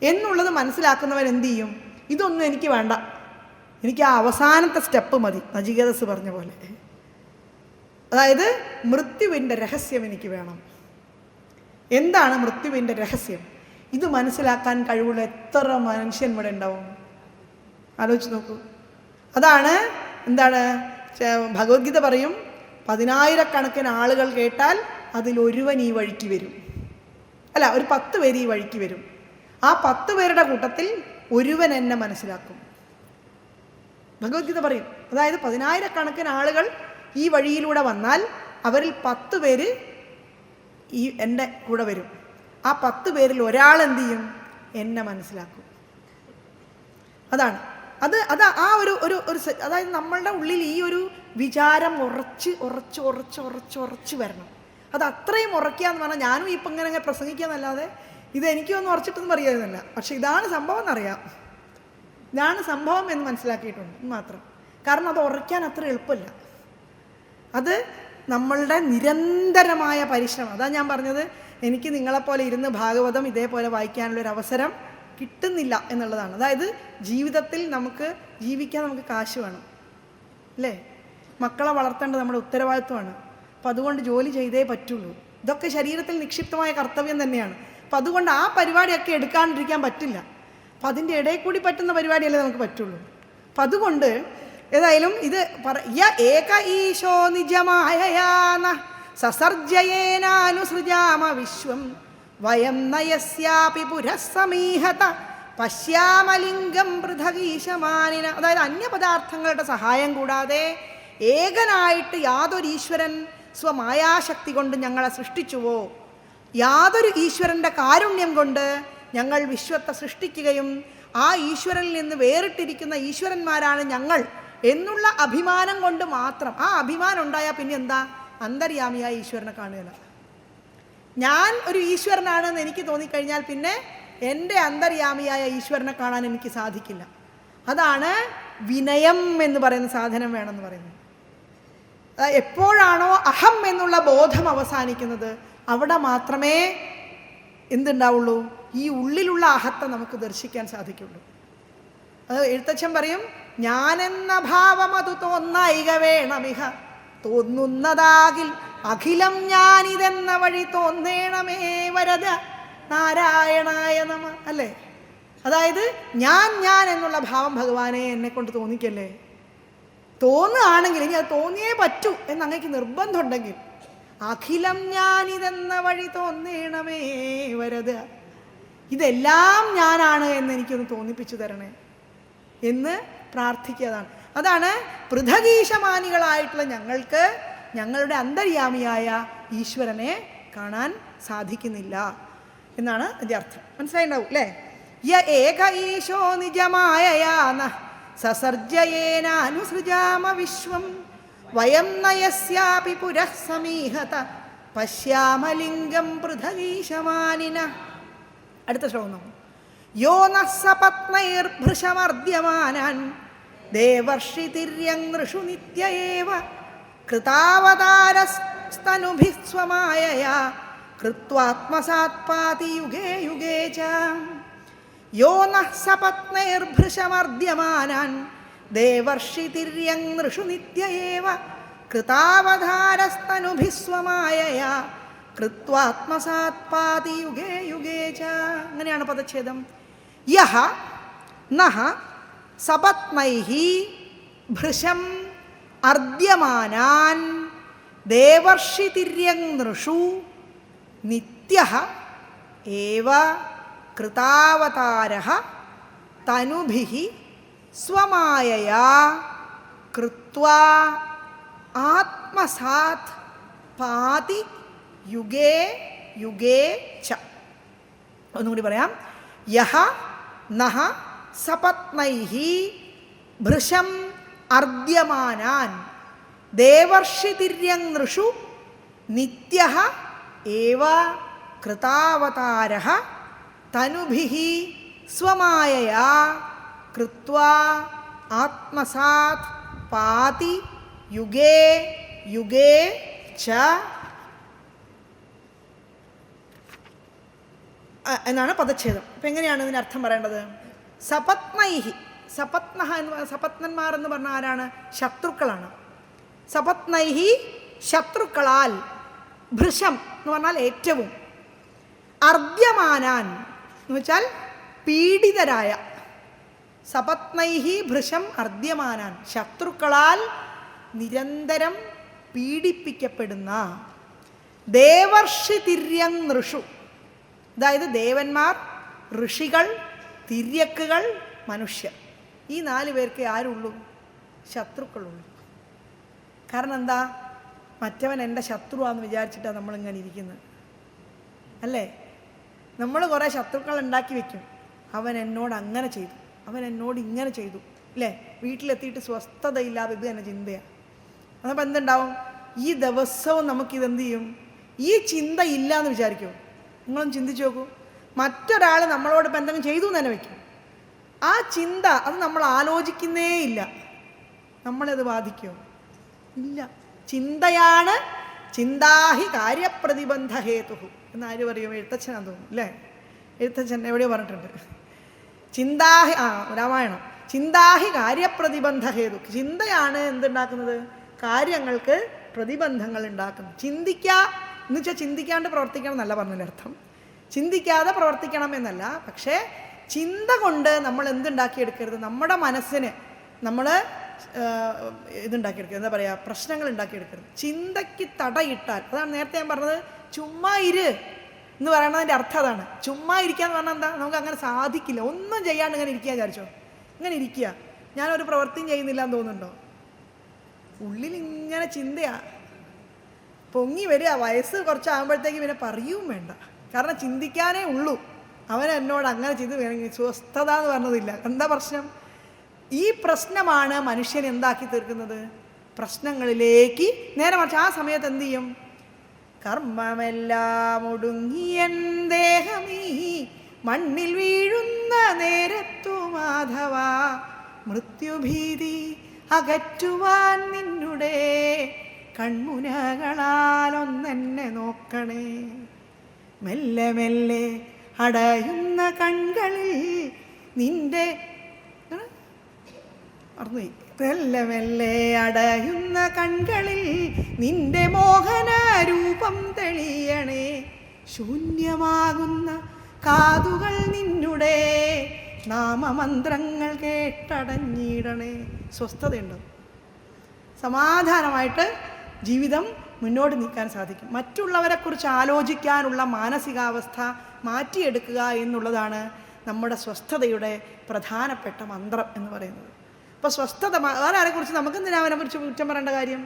എന്നുള്ളത് മനസ്സിലാക്കുന്നവൻ എന്ത് ചെയ്യും? ഇതൊന്നും എനിക്ക് വേണ്ട, എനിക്ക് ആ അവസാനത്തെ സ്റ്റെപ്പ് മതി. നചികേതസ് പറഞ്ഞ പോലെ, അതായത് മൃത്യുവിൻ്റെ രഹസ്യം എനിക്ക് വേണം. എന്താണ് മൃത്യുവിൻ്റെ രഹസ്യം? ഇത് മനസ്സിലാക്കാൻ കഴിവുള്ള എത്ര മനുഷ്യൻ ഇവിടെ ഉണ്ടാവും? ആലോചിച്ച് നോക്കൂ. അതാണ് എന്താണ് ഭഗവത്ഗീത പറയും, 10,000 ആളുകൾ കേട്ടാൽ അതിലൊരുവൻ ഈ വഴിക്ക് വരും. അല്ല, ഒരു 10 പേര് ഈ വഴിക്ക് വരും. ആ 10 പേരുടെ കൂട്ടത്തിൽ ഒരുവൻ എന്നെ മനസ്സിലാക്കും. ഭഗവത്ഗീത പറയും. അതായത് 10,000 ആളുകൾ ഈ വഴിയിലൂടെ വന്നാൽ അവരിൽ 10 പേര് ഈ എൻ്റെ കൂടെ വരും. ആ 10 പേരിൽ ഒരാൾ എന്ത് ചെയ്യും? എന്നെ മനസ്സിലാക്കും. അതാണ് അത് അത് ആ ഒരു ഒരു ഒരു അതായത് നമ്മളുടെ ഉള്ളിൽ ഈ ഒരു വിചാരം ഉറച്ച് ഉറച്ച് ഉറച്ച് ഉറച്ച് ഉറച്ച് വരണം. അത് അത്രയും ഉറക്കുക എന്ന് പറഞ്ഞാൽ, ഞാനും ഇപ്പം ഇങ്ങനെ പ്രസംഗിക്കാന്നല്ലാതെ ഇത് എനിക്കൊന്നും ഉറച്ചിട്ടൊന്നും അറിയാമെന്നല്ല, പക്ഷെ ഇതാണ് സംഭവം എന്നറിയാം. ഇതാണ് സംഭവം എന്ന് മനസ്സിലാക്കിയിട്ടുണ്ട് മാത്രം. കാരണം അത് ഉറയ്ക്കാൻ അത്ര എളുപ്പമില്ല. അത് നമ്മളുടെ നിരന്തരമായ പരിശ്രമം. അതാണ് ഞാൻ പറഞ്ഞത്, എനിക്ക് നിങ്ങളെപ്പോലെ ഇരുന്ന് ഭാഗവതം ഇതേപോലെ വായിക്കാനുള്ളൊരു അവസരം കിട്ടുന്നില്ല എന്നുള്ളതാണ്. അതായത് ജീവിതത്തിൽ നമുക്ക് ജീവിക്കാൻ നമുക്ക് കാശ് വേണം, അല്ലേ? മക്കളെ വളർത്തേണ്ടത് നമ്മുടെ ഉത്തരവാദിത്വമാണ്. അപ്പം അതുകൊണ്ട് ജോലി ചെയ്തേ പറ്റുള്ളൂ. ഇതൊക്കെ ശരീരത്തിൽ നിക്ഷിപ്തമായ കർത്തവ്യം തന്നെയാണ്. അപ്പം അതുകൊണ്ട് ആ പരിപാടിയൊക്കെ എടുക്കാണ്ടിരിക്കാൻ പറ്റില്ല. അപ്പം അതിൻ്റെ ഇടയിൽ കൂടി പറ്റുന്ന പരിപാടിയല്ലേ നമുക്ക് പറ്റുള്ളൂ. അപ്പം അതുകൊണ്ട് ഏതായാലും ഇത് ഏക ഈശോ നിജമായയാന സസർജയേനാനുസൃജാമ വിശ്വം വയം നയസ്യാപി പുരസ്സമീഹത പശ്യാമലിംഗം പൃഥകീശമാനിന. അതായത് അന്യപദാർത്ഥങ്ങളുടെ സഹായം കൂടാതെ ഏകനായിട്ട് യാതൊരു ഈശ്വരൻ സ്വമായാശക്തി കൊണ്ട് ഞങ്ങളെ സൃഷ്ടിച്ചുവോ, യാതൊരു ഈശ്വരൻ്റെ കാരുണ്യം കൊണ്ട് ഞങ്ങൾ വിശ്വത്തെ സൃഷ്ടിക്കുകയും ആ ഈശ്വരനിൽ നിന്ന് വേറിട്ടിരിക്കുന്ന ഈശ്വരന്മാരാണ് ഞങ്ങൾ എന്നുള്ള അഭിമാനം കൊണ്ട് മാത്രം. ആ അഭിമാനം ഉണ്ടായാൽ പിന്നെ എന്താ? അന്തര്യാമിയായ ഈശ്വരനെ കാണുകയില്ല. ഞാൻ ഒരു ഈശ്വരനാണെന്ന് എനിക്ക് തോന്നിക്കഴിഞ്ഞാൽ പിന്നെ എൻ്റെ അന്തര്യാമിയായ ഈശ്വരനെ കാണാൻ എനിക്ക് സാധിക്കില്ല. അതാണ് വിനയം എന്ന് പറയുന്ന സാധനം വേണമെന്ന് പറയുന്നത്. എപ്പോഴാണോ അഹം എന്നുള്ള ബോധം അവസാനിക്കുന്നത്, അവിടെ മാത്രമേ എന്തുണ്ടാവുള്ളൂ? ഈ ഉള്ളിലുള്ള അഹത്തെ നമുക്ക് ദർശിക്കാൻ സാധിക്കുള്ളൂ. അത് എഴുത്തച്ഛൻ പറയും, ഞാനെന്ന ഭാവം അത് തോന്നായിക വേണമിഹ, തോന്നുന്നതാകിൽ അഖിലം ഞാനിതെന്ന വഴി തോന്നേണമേ വരദ നാരായണായ നമ. അല്ലേ? അതായത് ഞാൻ എന്നുള്ള ഭാവം ഭഗവാനെ എന്നെ കൊണ്ട് തോന്നിക്കല്ലേ. തോന്നുകയാണെങ്കിൽ, ഇനി അത് തോന്നിയേ പറ്റൂ എന്ന് അങ്ങേക്ക് നിർബന്ധമുണ്ടെങ്കിൽ, അഖിലം ഞാനിതെന്ന വഴി തോന്നേണമേ വരദ, ഇതെല്ലാം ഞാനാണ് എന്ന് എനിക്കൊന്ന് തോന്നിപ്പിച്ചു തരണേ എന്ന് പ്രാർത്ഥിക്കുകയാണ്. അതാണ് പൃഥകീശമാനികളായിട്ടുള്ള ഞങ്ങൾക്ക് ഞങ്ങളുടെ അന്തര്യാമിയായ ഈശ്വരനെ കാണാൻ സാധിക്കുന്നില്ല എന്നാണ് അതിൻ്റെ അർത്ഥം. മനസ്സിലായിണ്ടാവും അല്ലേ? യ ഏക ഈശോ നിജമായയാന സസർജയേനാനുസൃജാമ വിശ്വം വയം നയസ്യാപി പുരഃസമീഹത പശ്യാമലിംഗം പൃഥകീശമാനിന. അടുത്ത ശ്ലോകം നോക്കും. യോ നഃ സപത്നൈർഭൃശമർദ്യമാനാൻ ദേവർഷിതിര്യനൃഷു നിത്യ ഏവ കൃതാവതാരസ്തനുഭിഃ സ്വമായയാ കൃത്വാത്മസാത് പാതി യുഗേ യുഗേ ച. യോ നഃ സപത്നൈർഭൃശമർദ്യമാനാൻ ദേവർഷിതിര്യനൃഷു നിത്യ ഏവ കൃതാവതാരസ്തനുഭിഃ സ്വമായയാ കൃത്വാത്മസാത് പാതി യുഗേ യുഗേ ച. അങ്ങനെയാണ് പദച്ഛേദം. യഹ നഃ സപത്നൈഹി ഭൃശം അർദ്യമാനാൻ ദേവർഷിതിര്യനൃഷു നിത്യഃ ഏവ കൃതാവതാരഃ തനുഭിഃ സ്വമായയാ കൃത്വാ ആത്മസാത് പാതി യുഗേ യുഗേ ച. ഒന്നുകൂടി പറയാം. യഹ നഃ സപത്നൈഹി ഭൃശം അർദ്യമാനാൻ ദേവർഷിതിര്യനൃഷു നിത്യഃ ഏവ കൃതാവതാരഃ തനുഭിഃ സ്വമായയാ കൃത്വാ ആത്മസാത് പാതി യുഗേ യുഗേ ച എന്നാണ് പദച്ഛേദം. അപ്പം എങ്ങനെയാണ് ഇതിന് അർത്ഥം പറയേണ്ടത്? സപത്നൈഹി, സപത്നഃ എന്ന് സപത്നന്മാർ എന്ന് പറഞ്ഞാൽ ആരാണ്? ശത്രുക്കളാണ്. സപത്നൈഹി ശത്രുക്കളാൽ, ഭൃശം എന്ന് പറഞ്ഞാൽ ഏറ്റവും, അർദ്യമാനാൻ എന്ന് വെച്ചാൽ പീഡിതരായ, സപത്നൈഹി ഭൃശം അർദ്യമാനാൻ, ശത്രുക്കളാൽ നിരന്തരം പീഡിപ്പിക്കപ്പെടുന്ന, ദേവർഷി തിര്യൻ നൃഷു, അതായത് ദേവന്മാർ, ഋഷികൾ, തിര്യക്കുകൾ, മനുഷ്യർ, ഈ 4 പേർക്ക് ആരുള്ളൂ? ശത്രുക്കളുള്ളൂ. കാരണം എന്താ? മറ്റവൻ എൻ്റെ ശത്രുവാന്ന് വിചാരിച്ചിട്ടാണ് നമ്മളിങ്ങനെ ഇരിക്കുന്നത്, അല്ലേ? നമ്മൾ കുറേ ശത്രുക്കൾ ഉണ്ടാക്കി വെക്കും. അവൻ എന്നോട് അങ്ങനെ ചെയ്തു, അവൻ എന്നോട് ഇങ്ങനെ ചെയ്തു, അല്ലേ? വീട്ടിലെത്തിയിട്ട് സ്വസ്ഥതയില്ലാതെ ഇത് തന്നെ ചിന്തയാണ്. അതപ്പോൾ എന്തുണ്ടാവും? ഈ ദിവസവും നമുക്കിതെന്ത് ചെയ്യും? ഈ ചിന്ത ഇല്ല എന്ന് വിചാരിക്കുമോ? നിങ്ങളൊന്ന് ചിന്തിച്ച് നോക്കൂ. മറ്റൊരാൾ നമ്മളോട് ഇപ്പം എന്തെങ്കിലും ചെയ്തു എന്ന് തന്നെ വയ്ക്കും. ആ ചിന്ത അത് നമ്മൾ ആലോചിക്കുന്നേ ഇല്ല. നമ്മളത് ബാധിക്കുമോ? ഇല്ല. ചിന്തയാണ് ചിന്താഹി കാര്യപ്രതിബന്ധ ഹേതു എന്നാര് പറയും? എഴുത്തച്ഛനാന്ന് തോന്നുന്നു, അല്ലേ? എഴുത്തച്ഛൻ എവിടെയോ പറഞ്ഞിട്ടുണ്ട്. ചിന്താഹി, രാമായണം, ചിന്താഹി കാര്യപ്രതിബന്ധ ഹേതു. ചിന്തയാണ് എന്തുണ്ടാക്കുന്നത്? കാര്യങ്ങൾക്ക് പ്രതിബന്ധങ്ങൾ ഉണ്ടാക്കുന്നത്. ചിന്തിക്കുക എന്ന് വെച്ചാൽ ചിന്തിക്കാണ്ട് പ്രവർത്തിക്കണം എന്നല്ല പറഞ്ഞതിൻ്റെ അർത്ഥം. ചിന്തിക്കാതെ പ്രവർത്തിക്കണം എന്നല്ല. പക്ഷേ ചിന്ത കൊണ്ട് നമ്മൾ എന്തുണ്ടാക്കിയെടുക്കരുത്? നമ്മുടെ മനസ്സിന് നമ്മൾ ഇതുണ്ടാക്കിയെടുക്കരുത്, എന്താ പറയുക, പ്രശ്നങ്ങൾ ഉണ്ടാക്കിയെടുക്കരുത്. ചിന്തയ്ക്ക് തടയിട്ടാൽ, അതാണ് നേരത്തെ ഞാൻ പറഞ്ഞത്, ചുമ്മാ ഇര് എന്ന് പറയണതിൻ്റെ അർത്ഥം അതാണ്. ചുമ്മാ ഇരിക്കുക എന്ന് പറഞ്ഞാൽ എന്താ? നമുക്ക് അങ്ങനെ സാധിക്കില്ല. ഒന്നും ചെയ്യാണ്ട് ഇങ്ങനെ ഇരിക്കുക വിചാരിച്ചോ. ഇങ്ങനെ ഇരിക്കുക, ഞാനൊരു പ്രവൃത്തിയും ചെയ്യുന്നില്ല എന്ന് തോന്നുന്നുണ്ടോ? ഉള്ളിൽ ഇങ്ങനെ ചിന്തയാ പൊങ്ങി വരിക. വയസ്സ് കുറച്ചാകുമ്പോഴത്തേക്ക് പിന്നെ പറയുകയും വേണ്ട. കാരണം ചിന്തിക്കാനേ ഉള്ളൂ. അവൻ എന്നോട് അങ്ങനെ ചെയ്ത് വേണമെങ്കിൽ സ്വസ്ഥത എന്ന് പറഞ്ഞതില്ല. എന്താ പ്രശ്നം? ഈ പ്രശ്നമാണ് മനുഷ്യൻ എന്താക്കി തീർക്കുന്നത്? പ്രശ്നങ്ങളിലേക്ക്. നേരെ മറിച്ച് ആ സമയത്ത് എന്ത് ചെയ്യും? കർമ്മമെല്ലാം ഒടുങ്ങിയൻ ദേഹമീ മണ്ണിൽ വീഴുന്ന നേരത്തു മാധവ മൃത്യുഭീതി അകറ്റുവാൻ നിന്നുടെ കൺമുനകളാലൊന്നെന്നെ നോക്കണേ. മെല്ലെ മെല്ലെ അടയുന്ന കൺകളിൽ നിന്റെ മെല്ലെ മെല്ലെ അടയുന്ന കൺകളിൽ നിന്റെ മോഹന രൂപം തെളിയണേ. ശൂന്യമാകുന്ന കാതുകൾ നിന്നുടെ നാമമന്ത്രങ്ങൾ കേട്ടടഞ്ഞിടണേ. സ്വസ്ഥതയുണ്ടോ? സമാധാനമായിട്ട് ജീവിതം മുന്നോട്ട് നീക്കാൻ സാധിക്കും. മറ്റുള്ളവരെക്കുറിച്ച് ആലോചിക്കാനുള്ള മാനസികാവസ്ഥ മാറ്റിയെടുക്കുക എന്നുള്ളതാണ് നമ്മുടെ സ്വസ്ഥതയുടെ പ്രധാനപ്പെട്ട മന്ത്രം എന്ന് പറയുന്നത്. അപ്പോൾ സ്വസ്ഥത, ആരെക്കുറിച്ച് നമുക്കെന്തിനാ അവനെക്കുറിച്ച് കുറ്റം പറയേണ്ട കാര്യം?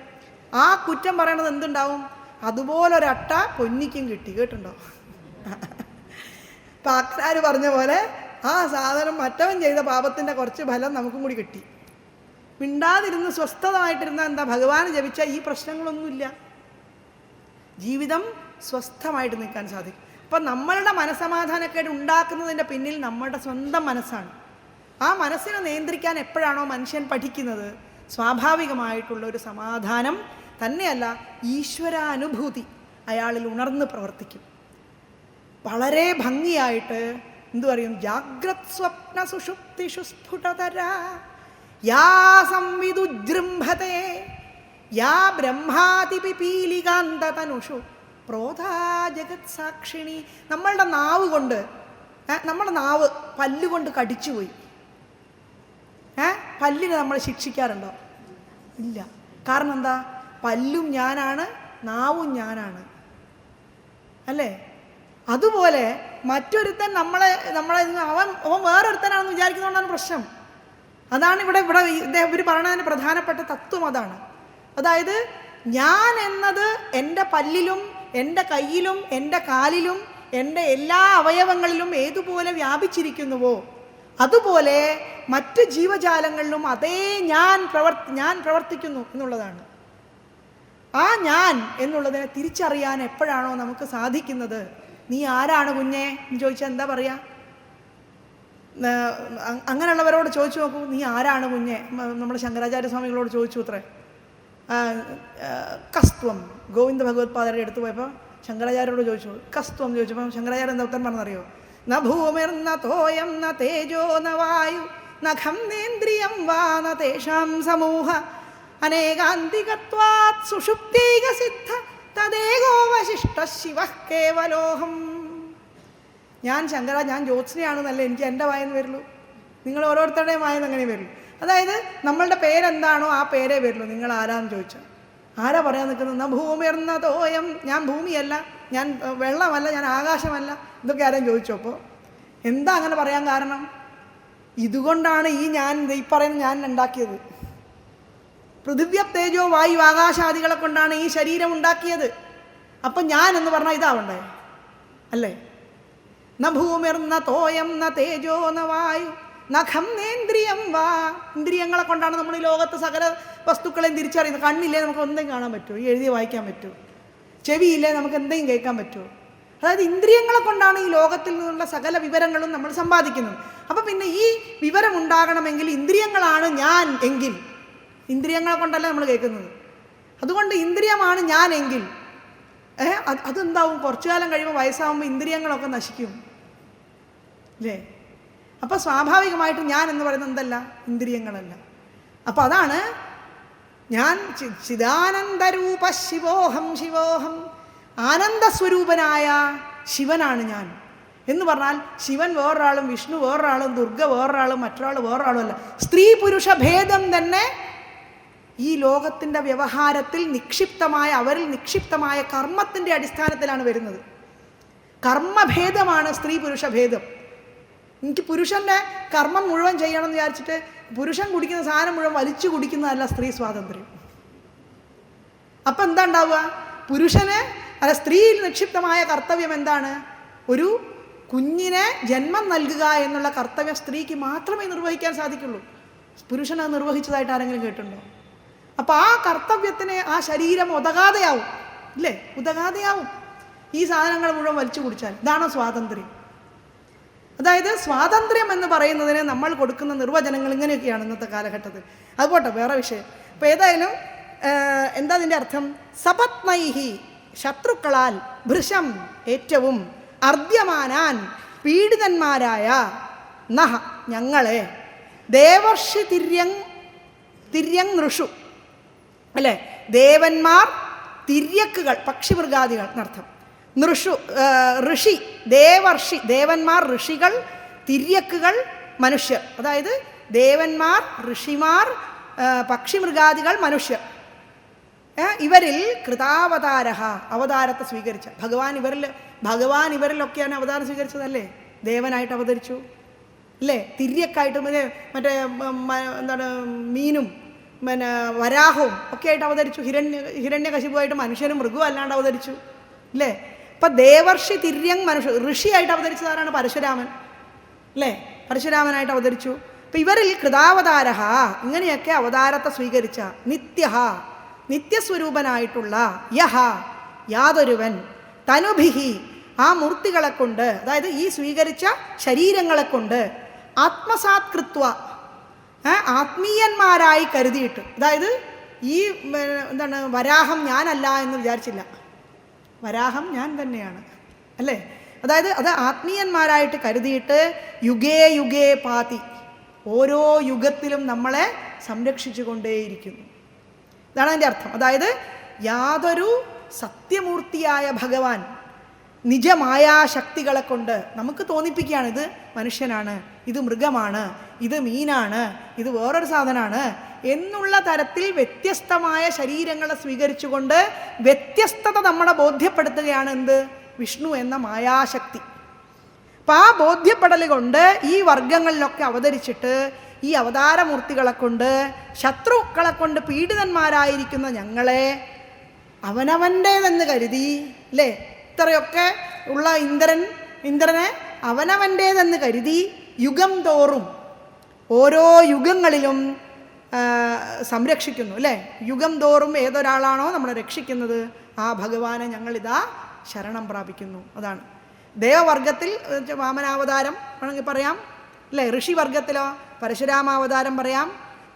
ആ കുറ്റം പറയണത് എന്തുണ്ടാവും? അതുപോലൊരട്ട പൊന്നിക്കും കിട്ടി, കേട്ടുണ്ടോ? പാക്കനാർ പറഞ്ഞ പോലെ ആ സാധനം മറ്റവൻ ചെയ്ത പാപത്തിൻ്റെ കുറച്ച് ഫലം നമുക്കും കൂടി കിട്ടി. മിണ്ടാതിരുന്ന് സ്വസ്ഥമായിട്ടിരുന്ന എന്താ? ഭഗവാൻ ജപിച്ച ഈ പ്രശ്നങ്ങളൊന്നുമില്ല. ജീവിതം സ്വസ്ഥമായിട്ട് നിൽക്കാൻ സാധിക്കും. അപ്പം നമ്മളുടെ മനസ്സമാധാനക്കേട് ഉണ്ടാക്കുന്നതിൻ്റെ പിന്നിൽ നമ്മുടെ സ്വന്തം മനസ്സാണ്. ആ മനസ്സിനെ നിയന്ത്രിക്കാൻ എപ്പോഴാണോ മനുഷ്യൻ പഠിക്കുന്നത്, സ്വാഭാവികമായിട്ടുള്ള ഒരു സമാധാനം തന്നെയല്ല, ഈശ്വരാനുഭൂതി അയാളിൽ ഉണർന്ന് പ്രവർത്തിക്കും. വളരെ ഭംഗിയായിട്ട് എന്തു പറയും? ജാഗ്രത് സ്വപ്ന സുഷുപ്തിഷു സ്ഫുടതര യാ സംവിദുജൃംഭതേ യാ ബ്രഹ്മാതിപിപീലികാന്തതനുഷു പ്രോധാ ജഗത് സാക്ഷിണി. നമ്മളുടെ നാവ് കൊണ്ട്, നമ്മുടെ നാവ് പല്ലുകൊണ്ട് കടിച്ചുപോയി. പല്ലിനെ നമ്മൾ ശിക്ഷിക്കാറുണ്ടോ? ഇല്ല. കാരണം എന്താ? പല്ലും ഞാനാണ്, നാവും ഞാനാണ്, അല്ലേ? അതുപോലെ മറ്റൊരുത്തൻ നമ്മളെ അവൻ വേറൊരുത്തനാണെന്ന് വിചാരിക്കുന്നതുകൊണ്ടാണ് പ്രശ്നം. അതാണ് ഇവർ പറയുന്നതിന് പ്രധാനപ്പെട്ട തത്വം അതാണ്. അതായത് ഞാൻ എന്നത് എൻ്റെ പല്ലിലും എൻ്റെ കയ്യിലും എൻ്റെ കാലിലും എൻ്റെ എല്ലാ അവയവങ്ങളിലും ഏതുപോലെ വ്യാപിച്ചിരിക്കുന്നുവോ അതുപോലെ മറ്റ് ജീവജാലങ്ങളിലും അതേ ഞാൻ പ്രവർത്തിക്കുന്നു എന്നുള്ളതാണ്. ആ ഞാൻ എന്നുള്ളതിനെ തിരിച്ചറിയാൻ എപ്പോഴാണോ നമുക്ക് സാധിക്കുന്നത്? നീ ആരാണ് കുഞ്ഞേ എന്ന് ചോദിച്ചാൽ എന്താ പറയുക? അങ്ങനെയുള്ളവരോട് ചോദിച്ചു നോക്കൂ, നീ ആരാണ് കുഞ്ഞേ? നമ്മുടെ ശങ്കരാചാര്യസ്വാമികളോട് ചോദിച്ചു അത്രേ. കസ്ത്വം, ഗോവിന്ദ ഭഗവത്പാദരുടെ അടുത്ത് പോയപ്പോൾ ശങ്കരാചാര്യോട് ചോദിച്ചു, കസ്ത്വം ചോദിച്ചപ്പോൾ ശങ്കരാചാര്യ എന്താ ഉത്തരം പറഞ്ഞറിയോ? ന ഭൂമിർന്ന തോയം ന തേജോ ന വായു ന ഖം നേന്ദ്രിയം വാ ന തേഷാം സമൂഹ അനേകാന്തികത്വാത് സുഷുപ്തൈക സിദ്ധ തദേകോ വശിഷ്ട ശിവഃ കേവലോഹം. ഞാൻ ശങ്കര, ഞാൻ ജ്യോത്സ്നയാണെന്നല്ല എനിക്ക് എൻ്റെ വായെന്ന് വരുള്ളൂ, നിങ്ങൾ ഓരോരുത്തരുടെയും വായെന്ന് അങ്ങനെ വരുള്ളൂ. അതായത് നമ്മളുടെ പേരെന്താണോ ആ പേരേ വരുള്ളൂ. നിങ്ങൾ ആരാന്ന് ചോദിച്ചാൽ ആരാ പറയാൻ നിൽക്കുന്നത്? ഭൂമിർന്ന തോയം, ഞാൻ ഭൂമിയല്ല, ഞാൻ വെള്ളമല്ല, ഞാൻ ആകാശമല്ല, ഇതൊക്കെ ആരും ചോദിച്ചോ? അപ്പോൾ എന്താ അങ്ങനെ പറയാൻ കാരണം? ഇതുകൊണ്ടാണ് ഈ പറയുന്ന ഞാൻ ഉണ്ടാക്കിയത്. പൃഥിവ്യ തേജോ വായു ആകാശാദികളെ കൊണ്ടാണ് ഈ ശരീരം ഉണ്ടാക്കിയത്. അപ്പം ഞാൻ എന്ന് പറഞ്ഞാൽ ഇതാവണ്ടേ? അല്ലേ? ന ഭൂമിർന്ന തോയം ന തേജോ ന വായു നഖം നേന്ദ്രിയം വാ. ഇന്ദ്രിയങ്ങളെ കൊണ്ടാണ് നമ്മൾ ഈ ലോകത്ത് സകല വസ്തുക്കളെയും തിരിച്ചറിയുന്നത്. കണ്ണില്ലേ നമുക്ക് എന്തെങ്കിലും കാണാൻ പറ്റുമോ? ഈ എഴുതി വായിക്കാൻ പറ്റുമോ? ചെവിയില്ലേ നമുക്ക് എന്തെങ്കിലും കേൾക്കാൻ പറ്റുമോ? അതായത് ഇന്ദ്രിയങ്ങളെ കൊണ്ടാണ് ഈ ലോകത്തിൽ നിന്നുള്ള സകല വിവരങ്ങളും നമ്മൾ സമ്പാദിക്കുന്നത്. അപ്പം പിന്നെ ഈ വിവരം ഉണ്ടാകണമെങ്കിൽ ഇന്ദ്രിയങ്ങളാണ് ഞാൻ എങ്കിൽ, ഇന്ദ്രിയങ്ങളെ കൊണ്ടല്ല നമ്മൾ കേൾക്കുന്നത്, അതുകൊണ്ട് ഇന്ദ്രിയമാണ് ഞാൻ എങ്കിൽ അതെന്താവും? കുറച്ചു കാലം കഴിയുമ്പോൾ വയസ്സാകുമ്പോൾ ഇന്ദ്രിയങ്ങളൊക്കെ നശിക്കും അല്ലേ? അപ്പോൾ സ്വാഭാവികമായിട്ടും ഞാൻ എന്ന് പറയുന്നത് എന്തല്ല? ഇന്ദ്രിയങ്ങളല്ല. അപ്പോൾ അതാണ് ഞാൻ ചിദാനന്ദരൂപ ശിവോഹം ശിവോഹം, ആനന്ദസ്വരൂപനായ ശിവനാണ് ഞാൻ എന്ന് പറഞ്ഞാൽ ശിവൻ വേറൊരാളും വിഷ്ണു വേറൊരാളും ദുർഗ വേറൊരാളും മറ്റൊരാൾ വേറൊരാളും അല്ല. സ്ത്രീ പുരുഷ ഭേദം തന്നെ ഈ ലോകത്തിൻ്റെ വ്യവഹാരത്തിൽ അവരിൽ നിക്ഷിപ്തമായ കർമ്മത്തിൻ്റെ അടിസ്ഥാനത്തിലാണ് വരുന്നത്. കർമ്മഭേദമാണ് സ്ത്രീ പുരുഷ ഭേദം. എനിക്ക് പുരുഷൻ്റെ കർമ്മം മുഴുവൻ ചെയ്യണം എന്ന് വിചാരിച്ചിട്ട് പുരുഷൻ കുടിക്കുന്ന സാധനം മുഴുവൻ വലിച്ചു കുടിക്കുന്നതല്ല സ്ത്രീ സ്വാതന്ത്ര്യം. അപ്പം എന്താ ഉണ്ടാവുക? പുരുഷന് സ്ത്രീയിൽ നിക്ഷിപ്തമായ കർത്തവ്യം എന്താണ്? ഒരു കുഞ്ഞിനെ ജന്മം നൽകുക എന്നുള്ള കർത്തവ്യം സ്ത്രീക്ക് മാത്രമേ നിർവഹിക്കാൻ സാധിക്കുള്ളൂ. പുരുഷനത് നിർവഹിച്ചതായിട്ട് ആരെങ്കിലും കേട്ടിട്ടുണ്ടോ? അപ്പോൾ ആ കർത്തവ്യത്തിന് ആ ശരീരം ഉതകാതെയാവും, ഇല്ലേ? ഉതകാതെയാവും ഈ സാധനങ്ങൾ മുഴുവൻ വലിച്ചു കുടിച്ചാൽ. ഇതാണോ സ്വാതന്ത്ര്യം? അതായത് സ്വാതന്ത്ര്യം എന്ന് പറയുന്നതിന് നമ്മൾ കൊടുക്കുന്ന നിർവചനങ്ങൾ ഇങ്ങനെയൊക്കെയാണ് ഇന്നത്തെ കാലഘട്ടത്തിൽ. അതുപോട്ടെ, വേറെ വിഷയം. അപ്പോൾ ഏതായാലും എന്താ അതിൻ്റെ അർത്ഥം? സപത്നൈഹി, ശത്രുക്കളാൽ, ഭൃശം, ഏറ്റവും, അർദ്യമാനാൻ, പീഡിതന്മാരായ, നഹ, ഞങ്ങളെ, ദേവർഷി തിര്യങ് നൃഷു, അല്ലേ? ദേവന്മാർ, തിര്യക്കുകൾ, പക്ഷിമൃഗാദികൾ എന്നർത്ഥം. നൃഷു ഋഷി, ദേവർഷി, ദേവന്മാർ, ഋഷികൾ, തിര്യക്കുകൾ, മനുഷ്യർ. അതായത് ദേവന്മാർ, ഋഷിമാർ, പക്ഷിമൃഗാദികൾ, മനുഷ്യർ. ഇവരിൽ കൃതാവതാര, അവതാരത്തെ സ്വീകരിച്ച ഭഗവാൻ ഇവരിലൊക്കെയാണ് അവതാരം സ്വീകരിച്ചതല്ലേ? ദേവനായിട്ട് അവതരിച്ചു അല്ലേ? തിര്യക്കായിട്ട് മറ്റേ എന്താണ് മീനും പിന്നെ വരാഹവും ഒക്കെ ആയിട്ട് അവതരിച്ചു. ഹിരണ്യകശിപുവായിട്ട് മനുഷ്യനും മൃഗവും അല്ലാണ്ട് അവതരിച്ചു അല്ലേ? അപ്പം ദേവർഷി തിര്യങ് മനുഷ്യ, ഋഷിയായിട്ട് അവതരിച്ചതാരാണ്? പരശുരാമൻ അല്ലേ? പരശുരാമനായിട്ട് അവതരിച്ചു. അപ്പം ഇവരിൽ കൃതാവതാര, ഇങ്ങനെയൊക്കെ അവതാരത്തെ സ്വീകരിച്ച, നിത്യസ്വരൂപനായിട്ടുള്ള, യഹ, യാതൊരുവൻ, തനുഭിഹി, ആ മൂർത്തികളെ കൊണ്ട്, അതായത് ഈ സ്വീകരിച്ച ശരീരങ്ങളെ കൊണ്ട്, ആത്മസാത്കൃത്വ, ആത്മീയന്മാരായി കരുതിയിട്ട്, അതായത് ഈ എന്താണ് വരാഹം ഞാനല്ല എന്ന് വിചാരിച്ചില്ല, വരാഹം ഞാൻ തന്നെയാണ് അല്ലേ? അതായത് അത് ആത്മീയന്മാരായിട്ട് കരുതിയിട്ട് യുഗേ യുഗേ പാതി, ഓരോ യുഗത്തിലും നമ്മളെ സംരക്ഷിച്ചു കൊണ്ടേയിരിക്കുന്നു. ഇതാണ് അതിൻ്റെ അർത്ഥം. അതായത് യാതൊരു സത്യമൂർത്തിയായ ഭഗവാൻ നിജമായാശക്തികളെ കൊണ്ട് നമുക്ക് തോന്നിപ്പിക്കുകയാണ് ഇത് മനുഷ്യനാണ്, ഇത് മൃഗമാണ്, ഇത് മീനാണ്, ഇത് വേറൊരു സാധനമാണ് എന്നുള്ള തരത്തിൽ വ്യത്യസ്തമായ ശരീരങ്ങളെ സ്വീകരിച്ചുകൊണ്ട് വ്യത്യസ്തത നമ്മളെ ബോധ്യപ്പെടുത്തുകയാണ് എന്ത്? വിഷ്ണു എന്ന മായാശക്തി. അപ്പം ആ ബോധ്യപ്പെടൽ കൊണ്ട് ഈ വർഗങ്ങളിലൊക്കെ അവതരിച്ചിട്ട് ഈ അവതാരമൂർത്തികളെ കൊണ്ട്, ശത്രുക്കളെ കൊണ്ട് പീഡിതന്മാരായിരിക്കുന്ന ഞങ്ങളെ അവനവൻ്റേതെന്ന് കരുതി അല്ലേ? ഇത്രയൊക്കെ ഉള്ള ഇന്ദ്രനെ അവനവൻ്റേതെന്ന് കരുതി യുഗം തോറും ഓരോ യുഗങ്ങളിലും സംരക്ഷിക്കുന്നു അല്ലേ? യുഗം തോറും ഏതൊരാളാണോ നമ്മളെ രക്ഷിക്കുന്നത് ആ ഭഗവാനെ ഞങ്ങളിതാ ശരണം പ്രാപിക്കുന്നു. അതാണ് ദേവവർഗത്തിൽ വാമനാവതാരം വേണമെങ്കിൽ പറയാം അല്ലേ? ഋഷിവർഗത്തിലോ പരശുരാമാവതാരം പറയാം,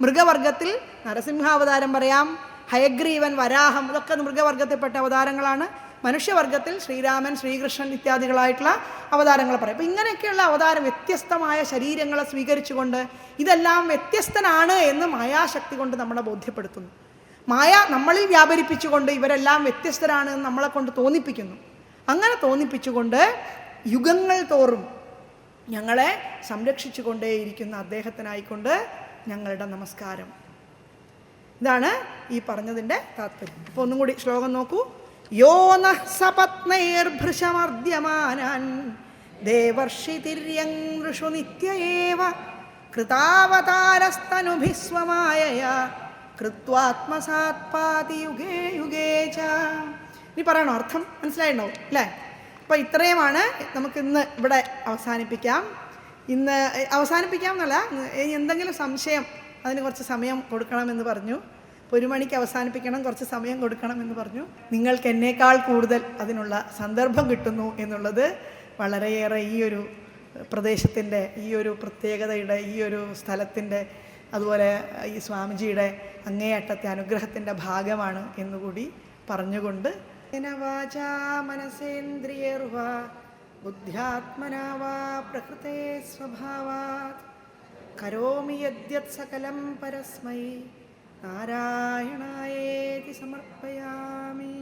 മൃഗവർഗത്തിൽ നരസിംഹാവതാരം പറയാം, ഹയഗ്രീവൻ, വരാഹം, ഇതൊക്കെ മൃഗവർഗത്തിൽപ്പെട്ട അവതാരങ്ങളാണ്. മനുഷ്യവർഗത്തിൽ ശ്രീരാമൻ, ശ്രീകൃഷ്ണൻ ഇത്യാദികളായിട്ടുള്ള അവതാരങ്ങൾ പറയും. അപ്പോൾ ഇങ്ങനെയൊക്കെയുള്ള അവതാരം വ്യത്യസ്തമായ ശരീരങ്ങളെ സ്വീകരിച്ചുകൊണ്ട് ഇതെല്ലാം വ്യത്യസ്തനാണ് എന്ന് മായാശക്തി കൊണ്ട് നമ്മളെ ബോധ്യപ്പെടുത്തുന്നു. മായ നമ്മളിൽ വ്യാപരിപ്പിച്ചുകൊണ്ട് ഇവരെല്ലാം വ്യത്യസ്തരാണ് എന്ന് നമ്മളെ കൊണ്ട് തോന്നിപ്പിക്കുന്നു. അങ്ങനെ തോന്നിപ്പിച്ചുകൊണ്ട് യുഗങ്ങൾ തോറും ഞങ്ങളെ സംരക്ഷിച്ചു കൊണ്ടേയിരിക്കുന്ന അദ്ദേഹത്തിനായിക്കൊണ്ട് ഞങ്ങളുടെ നമസ്കാരം. ഇതാണ് ഈ പറഞ്ഞതിൻ്റെ താത്പര്യം. അപ്പോൾ ഒന്നും കൂടി ശ്ലോകം നോക്കൂ. യോ നഃ സപത്നൈർഭൃശമർദ്യമാനാൻ ദേവർഷിതിര്യംഷു നിത്യയേവ കൃതാവതാരസ്തനുഭിസ്വമായയാ കൃത്വാത്മസാത്പാതി യുഗേ യുഗേ ച. ഇനി പറയണോ? അർത്ഥം മനസ്സിലായിട്ടുണ്ടാവും അല്ലേ? അപ്പോൾ ഇത്രയുമാണ് നമുക്കിന്ന് ഇവിടെ അവസാനിപ്പിക്കാം. ഇന്ന് അവസാനിപ്പിക്കാം എന്നല്ല, എന്തെങ്കിലും സംശയം അതിന് കുറച്ച് സമയം കൊടുക്കണമെന്ന് പറഞ്ഞു. 1 മണിക്ക് അവസാനിപ്പിക്കണം, കുറച്ച് സമയം കൊടുക്കണം എന്ന് പറഞ്ഞു. നിങ്ങൾക്ക് എന്നേക്കാൾ കൂടുതൽ അതിനുള്ള സന്ദർഭം കിട്ടുന്നു എന്നുള്ളത് വളരെയേറെ ഈ ഒരു പ്രദേശത്തിൻ്റെ, ഈ ഒരു പ്രത്യേകതയുടെ, ഈ ഒരു സ്ഥലത്തിൻ്റെ, അതുപോലെ ഈ സ്വാമിജിയുടെ അങ്ങേയറ്റത്തെ അനുഗ്രഹത്തിൻ്റെ ഭാഗമാണ് എന്നുകൂടി പറഞ്ഞുകൊണ്ട് വാചാ മനസേന്ദ്രിയർവാ ബുദ്ധ്യാത്മനാ വാ പ്രകൃതേ സ്വഭാവാത് കരോമി യദ്യത് സകലം പരസ്മൈ നാരായണായേതി സമർപ്പയാമി.